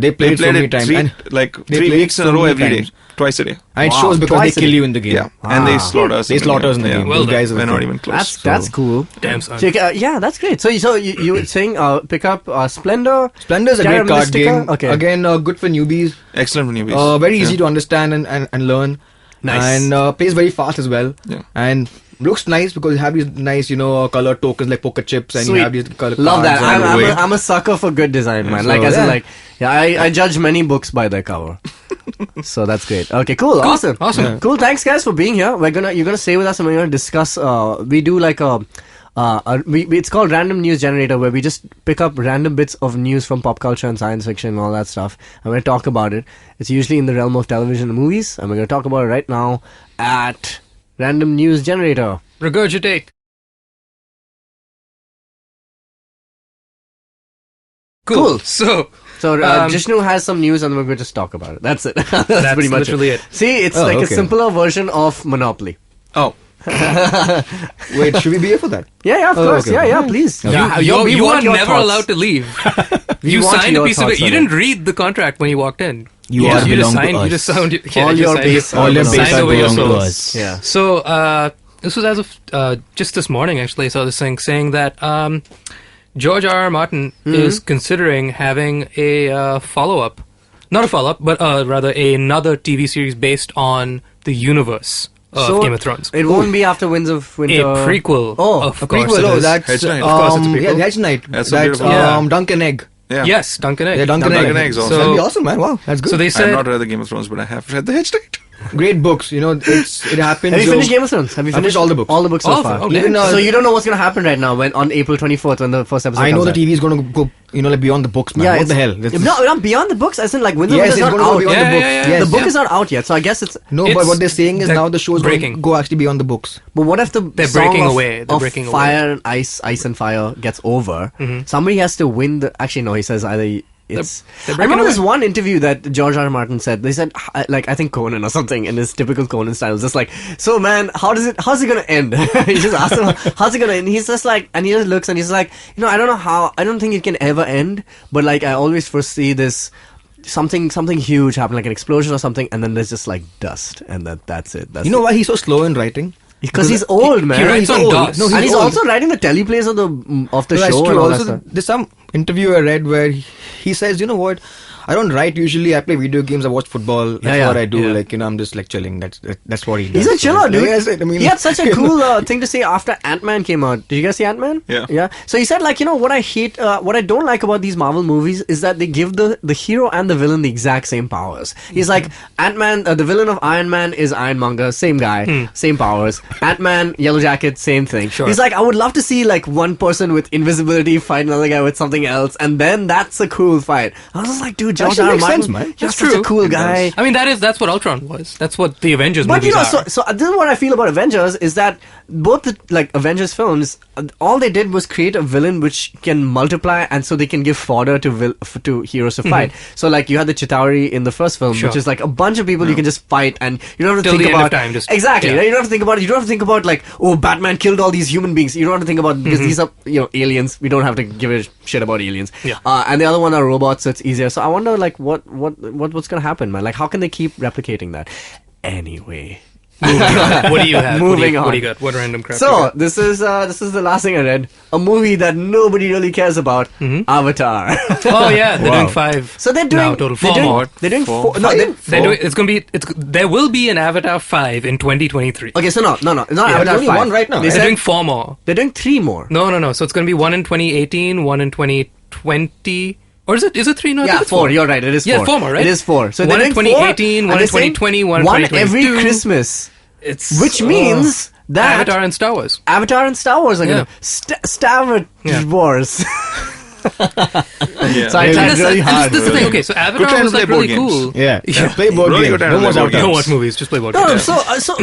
E: They played it so many times. And
F: like
E: they
F: 3
E: play it
F: weeks in
E: so
F: a row
E: many
F: every day,
E: times.
F: twice a day.
E: And it
D: Wow,
E: shows because
D: twice
E: they
D: a
E: kill
D: day.
E: you in the game.
F: Yeah, and they slaughter us.
E: They slaughter us in the game.
A: Well
E: Those guys are
F: We're
E: the
F: not
E: thing.
F: even close.
D: That's cool.
A: Damn son.
D: So, yeah, that's great. So you were saying pick up Splendor.
E: Splendor is a
D: Terra
E: great card
D: Mystica?
E: game.
D: Okay.
E: Again, good for newbies.
F: Excellent for newbies.
E: Very easy to understand and learn.
D: Nice.
E: And plays very fast as well.
F: Yeah.
E: And looks nice because you have these nice, color tokens like poker chips, and
D: Sweet.
E: you have these color
D: Love
E: cards
D: that.
E: and
D: I'm a sucker for good design, man.
F: so-
D: Like, as in,
E: Yeah.
D: like, I judge many books by their cover. So that's great. Okay, cool. Awesome.
A: Awesome.
D: Cool. Thanks, guys, for being here. You're gonna stay with us, and we're gonna discuss. We do like it's called Random News Generator, where we just pick up random bits of news from pop culture and science fiction and all that stuff, and we're gonna talk about it. It's usually in the realm of television and movies, and we're gonna talk about it right now at Random News Generator.
A: Regurgitate. Cool. So
D: Jishnu has some news, and we're going to just talk about it. That's it. That's pretty much
A: literally it.
D: See, it's like a simpler version of Monopoly.
F: Oh,
E: Wait, should we be here for that?
D: Yeah, of course.
E: okay.
D: Yeah, please.
A: You
D: We
A: are
D: want your
A: never
D: thoughts.
A: allowed to leave.
D: We
A: You
D: want
A: signed a
D: your
A: piece of
D: thoughts
A: it. You
D: on
A: didn't read the contract when you walked in.
E: You
A: just
E: belong to
A: signed.
E: us.
A: You just signed.
D: All
A: you
D: your
A: signed
D: base-
A: it.
D: all your
A: Signed
D: base
A: away your
D: belong to
A: souls.
D: us. Yeah.
A: So this was as of just this morning. Actually, I saw this thing saying that George R.R. Martin is considering having a follow-up, not a follow-up, but rather another TV series based on the universe of Game of Thrones.
D: It won't be after Winds of Winter.
A: A prequel.
D: Oh,
A: of
E: A
A: course
E: prequel.
A: it
E: Oh,
A: is.
E: that's
F: Hedge Knight.
A: Of course it's a prequel.
E: yeah, Hedge Knight.
F: That's
E: That's
F: a beautiful one.
E: Dunk and Egg.
F: yeah.
A: Yes, Duncan Egg.
E: Yeah, Dunk and
F: Dunk
E: Egg.
F: and Eggs also.
A: So-
E: That'd be awesome, man. Wow, that's good.
A: So they
F: I've
A: said
F: not read the Game of Thrones, but I have read the Hedge Knight.
E: Great books. It happens.
D: Have you finished Game of Thrones? Have you
E: I
D: finished
E: finished all the books.
D: All the books
A: All
D: so
A: of them?
D: far.
A: Oh, damn.
D: So you don't know what's going to happen right now when on April 24th when the first episode
E: I know
D: comes
E: the
D: out.
E: TV is going to go, like beyond the books, man.
D: Yeah,
E: What the hell?
D: No, not beyond the books. As in, like, Winds of
E: Yes,
D: Winter is
E: it's
D: not
E: going to go
D: out.
E: beyond the
A: Yeah,
E: books.
A: yeah, yeah.
E: Yes.
D: The book is not out yet, so I guess it's.
E: No, but
A: It's-
E: what they're saying is
A: they're
E: now the show's going to
A: breaking.
E: go actually beyond the books.
D: But what if the
A: They're
D: song
A: breaking
D: of,
A: away. They're
D: of
A: breaking away.
D: fire and ice and fire gets over? Somebody has to win the. Actually, no. He says either. It's.
A: they're
D: I
A: breaking
D: remember this
A: away.
D: one interview that George R. R. Martin said. They said, like, I think Conan or something in his typical Conan style. It was just like, so man, how's it gonna end? He just asked him, how's it gonna end? He's just like, and he just looks and he's like, I don't know how. I don't think it can ever end. But like, I always foresee this. Something huge happen, like an explosion or something, and then there's just like dust, and that's it. That's
E: You know why he's so slow in writing?
D: because he's old, man.
A: he writes
D: He's
A: on
D: old.
A: DOS.
D: No,
E: he's
D: and he's
E: old.
D: also writing the teleplays of the
E: No,
D: show.
E: that's true.
D: And all that
E: Also,
D: stuff.
E: there's some interview I read where he says, you know what? I don't write usually. I play video games. I watch football. That's
D: Yeah,
E: what I do.
A: yeah.
E: Like I'm just like chilling. That's what he does.
D: He's a chiller, dude.
E: Yes, I mean,
D: He had such a cool thing to say after Ant-Man came out. Did you guys see Ant-Man?
F: Yeah.
D: Yeah. So he said, like, what I hate, what I don't like about these Marvel movies is that they give the hero and the villain the exact same powers. He's like, Ant-Man, the villain of Iron Man is Ironmonger, same guy, same powers. Ant-Man, Yellow Jacket, same thing.
A: Sure.
D: He's like, I would love to see like one person with invisibility fight another guy with something else, and then that's a cool fight. I was just like, dude, George
E: That
D: R. R.
E: makes
D: Martin.
E: sense, man.
D: You're
A: That's
D: such a
A: true.
D: cool
F: It
D: guy.
A: I mean, that's what Ultron was. That's what the Avengers
D: But
A: movies are.
D: so this is what I feel about Avengers is that both the Avengers films, all they did was create a villain which can multiply, and so they can give fodder to heroes to fight. So you had the Chitauri in the first film,
A: Sure.
D: which is a bunch of people you can just fight, and you don't have to
A: Till
D: think
A: the end
D: about
A: of time, just-
D: exactly.
A: yeah.
D: Right? You don't have to think about it. You don't have to think about oh, Batman killed all these human beings. You don't have to think about because these are aliens. We don't have to give a shit about aliens.
A: Yeah.
D: And the other one are robots, so it's easier. So I wonder what's gonna happen, man. How can they keep replicating that? Anyway.
A: Moving on. What do you have?
D: Moving
A: What
D: on.
A: do you got? What random crap?
D: So
A: you got?
D: this is the last thing I read. A movie that nobody really cares about. Avatar.
A: Oh yeah, they're doing 5.
D: So they're doing
A: now, total
D: they're
A: 4
D: doing,
A: more.
D: They're doing
F: Four.
D: four. No,
A: They're doing. It's gonna be. There will be an Avatar 5 in 2023.
D: okay. So no. It's not
A: Yeah,
D: Avatar
E: only
D: 5.
E: one right now,
D: They
E: right?
A: They're
D: said
A: doing 4 more.
D: they're doing 3 more.
A: No. So it's gonna be one in 2018, one in 2020, or is it 3? No, I
D: Yeah,
A: think it's
D: 4. You're right. It is 4.
A: Yeah, 4 more, right?
D: It is 4. So
A: one
D: they're
A: in
D: doing
A: 2018,
D: 4,
A: one
D: and
A: in
D: they're saying
A: 2020, one in
D: one
A: 2022.
D: every Christmas.
A: It's
D: Which means that
A: Avatar and Star Wars.
D: Avatar and Star Wars are
A: Yeah.
D: gonna Star
A: Yeah.
D: Wars.
F: Yeah.
D: So I tried
A: This
D: really hard.
A: is the thing. Okay, so Avatar
F: time
A: was
F: to play
A: really
F: board games.
A: cool.
E: Yeah. Play board
F: Really
E: games.
F: good time
E: Don't
F: to
E: watch
F: play board
E: Avatar.
A: Don't watch movies, just play board
D: No,
A: games.
D: so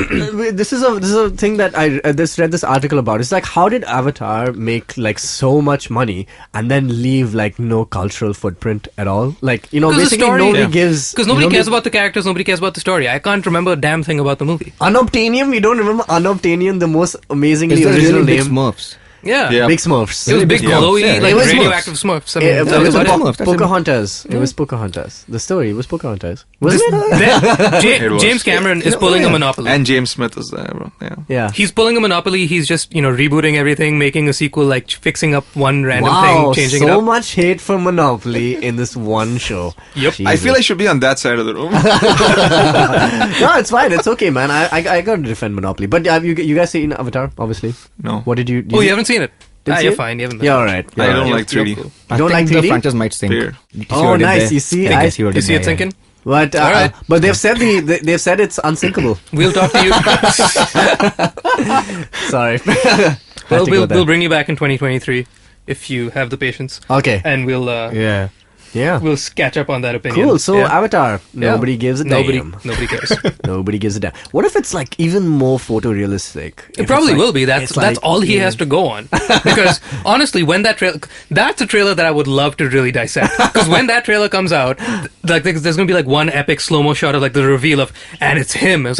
D: this is a thing that I read this article about. It's how did Avatar make so much money and then leave no cultural footprint at all? Basically nobody gives
A: Because nobody cares about the characters, nobody cares about the story. I can't remember a damn thing about the movie.
D: Unobtainium. You don't remember Unobtainium, the most amazingly
E: Is that
D: original
E: really big
D: name?
E: Smurfs?
A: Yeah.
F: Yeah.
D: Big Smurfs.
A: It was big,
F: Yeah.
A: glowy,
E: Yeah.
D: It was
A: radioactive Smurfs. I mean,
D: It
A: that
D: was
A: was about it.
E: Smurfs. That's
D: Pocahontas. It was Pocahontas. The story was Pocahontas. Was it?
F: It was.
A: James Cameron is pulling a monopoly.
F: And James Smith is there, bro. Yeah.
D: Yeah.
A: He's pulling a monopoly. He's just, rebooting everything, making a sequel, fixing up one random
D: Wow,
A: thing, changing it
D: so
A: up.
D: much hate for Monopoly in this one show.
A: Yep.
F: I feel I should be on that side of the room.
D: No, it's fine. It's okay, man. I got to defend Monopoly. But you guys seen Avatar, obviously?
F: No.
D: What did you...
A: Oh, you haven't seen it?
D: Didn't see
A: You're
D: it?
A: fine. You haven't.
D: Yeah, all right.
F: I don't
A: You're-
F: like 3D.
A: you're cool.
D: You don't like
E: the
D: 3D?
E: franchise might sink.
F: Weird.
E: You see
D: Oh,
E: what it did
D: nice.
E: there?
D: You see,
E: I
D: I-
E: see what it
A: You
E: did
A: see it
E: there,
A: sinking?
D: But
A: Alright.
D: but they've said they've said it's unsinkable.
A: We'll talk to you.
D: Sorry.
A: Well, we'll bring you back in 2023 if you have the patience.
D: Okay.
A: And we'll
E: Yeah.
D: Yeah.
A: we'll catch up on that opinion.
D: Cool. So
A: Yeah.
D: Avatar.
A: Yeah.
D: Nobody gives a damn.
A: Nobody cares.
D: Nobody gives a damn. What if it's even more photorealistic?
A: It probably will be. That's all he has to go on. Because honestly, when that's a trailer that I would love to really dissect. Because when that trailer comes out, there's gonna be one epic slow mo shot of the reveal of, and it's him. It's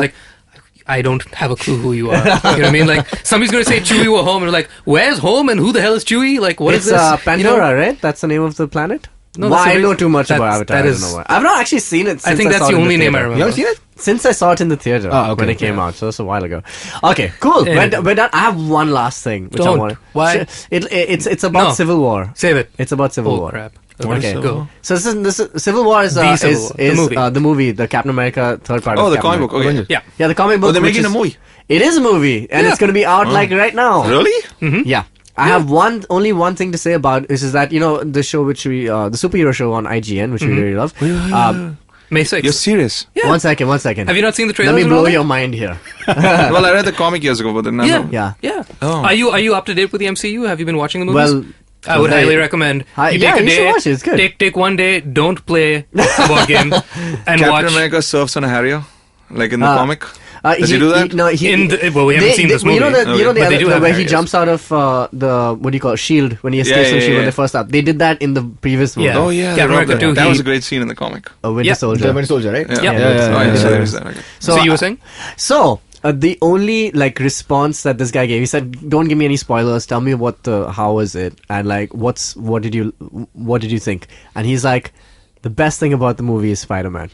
A: I don't have a clue who you are. You know what I mean? Somebody's gonna say Chewie or home, and we're where's home and who the hell is Chewie? What is
D: It's
A: this?
D: Pandora, right? That's the name of the planet.
A: No,
D: Why
A: that's
D: I
A: a
D: know
A: big-
D: too much about
A: that's-
D: Avatar.
A: that
D: I
A: is-
D: don't know why. I've not actually seen it. Since
A: I think that's
D: saw
A: the
D: it in
A: only name I
D: theater.
A: remember.
E: You haven't seen it?
D: Since I saw it in the theater
E: okay.
D: when it came
A: Yeah.
D: out, so it's a while ago. Okay, cool.
A: Anyway.
D: We're done. I have one last thing which I
A: Don't.
D: want.
A: Why?
D: It's about
A: No.
D: Civil War.
A: Save it.
D: It's about Civil
A: Oh
D: War.
A: crap.
D: Okay,
A: go.
D: So this is Civil War is
A: The Civil War, the movie.
D: the Captain America third part.
F: Oh,
D: of
F: the
D: Captain
F: comic book.
D: America.
F: Okay.
A: Yeah.
D: Yeah, the comic book.
F: Oh, they're
D: which
F: making a
D: is-
F: movie.
D: It is a movie, and
A: Yeah.
D: it's going to be out right now.
F: Really?
D: Yeah. I have only one thing to say about this is that the show which we the superhero show on IGN which we really love.
A: May 6th.
F: You're serious?
A: Yeah.
D: One second.
A: Have you not seen the trailer?
D: Let me blow your mind here.
F: Well, I read the comic years ago, but then
A: Yeah.
D: Yeah.
A: Yeah.
F: Oh.
A: Are you up to date with the MCU? Have you been watching the movies?
D: Well,
A: I would
D: they-
A: highly recommend. You
D: yeah,
A: take a
D: you should
A: day,
D: watch it. It's good.
A: Take one day, don't play a board game, and
F: Captain
A: watch.
F: America surfs on a Harrier, like in the comic. Does he do that?
D: No,
A: We haven't seen this movie.
D: You know
A: But they do have
D: where he
A: Harriers.
D: jumps out of the what do you call it, shield when he escapes from
F: yeah,
D: shield when
F: yeah.
D: they first start. They did that in the previous movie.
A: Yeah.
F: Oh yeah,
A: Captain
F: they wrote
A: America
F: that.
A: too,
F: That
A: he-
F: was a great scene in the comic.
D: A Winter
A: Yep.
D: Soldier.
E: German soldier, right?
F: Yeah.
A: Yeah.
F: Oh, yeah, so there's that. Okay.
A: So you were saying?
D: So the only response that this guy gave, he said, "Don't give me any spoilers. Tell me how was it, and what did you think?" And he's like, "The best thing about the movie is Spider-Man.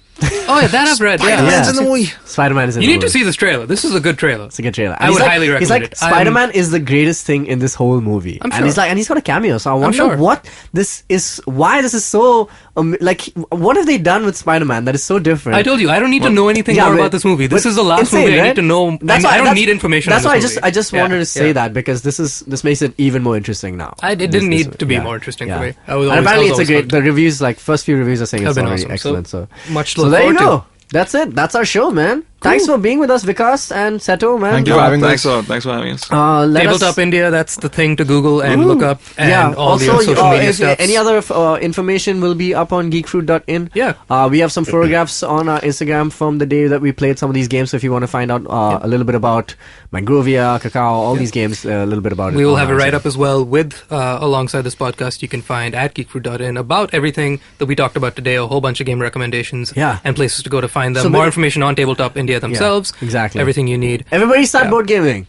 A: Oh yeah, that I've read. Yeah.
F: Spider-Man's in the movie.
D: Spider-Man is in
A: You
D: the
A: need to
D: movie.
A: see this trailer. This is a good trailer.
D: It's a good trailer.
A: I
D: And
A: would
D: he's
A: highly
D: He's
A: recommend
D: like,
A: it. I'm-
D: Spider-Man is the greatest thing in this whole movie.
A: I'm
D: And he's
A: sure.
D: and he's got a cameo. So I wonder
A: sure.
D: what this is. Why this is so what have they done with Spider-Man that is so different?
A: I told you, I don't need to know anything
D: Yeah,
A: more
D: but-
A: about this movie. This
D: but
A: is the last
D: insane,
A: movie I
D: right?
A: need to know.
D: That's
A: I
D: why-
A: don't
D: that's-
A: need information.
D: That's
A: on
D: why
A: this movie.
D: I just
A: Yeah,
D: wanted to say
A: yeah.
D: that because this makes it even more interesting now.
A: It didn't need to be more interesting for me. I was
D: and
A: always-
D: apparently
A: I was
D: it's a
A: always
D: great. The reviews, first few reviews are saying
A: Have
D: it's
A: been
D: already
A: awesome.
D: excellent.
A: So
D: So
A: much to
D: so
A: look
D: there you
A: forward
D: go. That's it. That's our show, man. Thanks for being with us, Vikas and Ceto, man.
E: Thank you for having us.
F: Thanks for having us.
A: Tabletop India, that's the thing to Google and look up. And all the social media stuff.
D: Any other information will be up on geekfruit.in.
A: Yeah.
D: We have some photographs on our Instagram from the day that we played some of these games. So if you want to find out a little bit about Mangrovia, Cacao, all these games, a little bit about it.
A: We will have a write-up as well with, alongside this podcast, you can find at geekfruit.in about everything that we talked about today, a whole bunch of game recommendations and places to go to find them. So more information on Tabletop India themselves.
D: Yeah, exactly.
A: Everything you need.
D: Everybody start board gaming.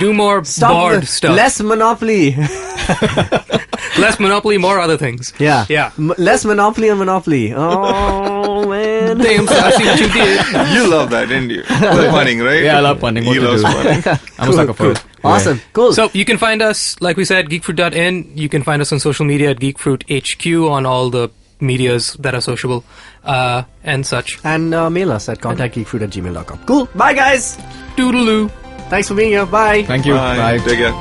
A: Do more board stuff.
D: Less Monopoly.
A: Less Monopoly, more other things.
D: Yeah.
A: Yeah.
D: Less Monopoly and Monopoly. Oh, man.
A: Damn, I see what you did.
F: You love that, didn't you? The punning, right?
E: Yeah, I love punning.
F: He loves punning.
E: I'm a sucker for it.
D: Awesome. Cool.
A: So you can find us, like we said, geekfruit.in. You can find us on social media at geekfruithq on all the medias that are sociable and such.
D: And mail us at contactgeekfruit@gmail.com. Cool. Bye, guys.
A: Toodaloo.
D: Thanks for being here. Bye.
E: Thank you.
F: Bye. Take care.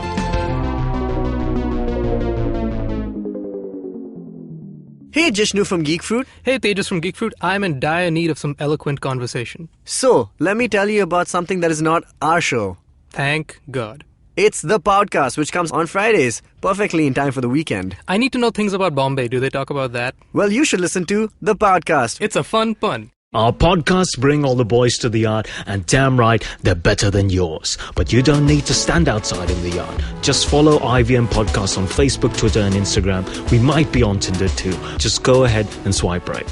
D: Hey, Jishnu from Geek Fruit.
A: Hey, Tejas from Geek Fruit. I'm in dire need of some eloquent conversation.
D: So, let me tell you about something that is not our show.
A: Thank God.
D: It's the podcast, which comes on Fridays, perfectly in time for the weekend.
A: I need to know things about Bombay. Do they talk about that?
D: Well, you should listen to the podcast.
A: It's a fun pun.
M: Our podcasts bring all the boys to the yard, and damn right, they're better than yours. But you don't need to stand outside in the yard. Just follow IVM Podcasts on Facebook, Twitter, and Instagram. We might be on Tinder too. Just go ahead and swipe right.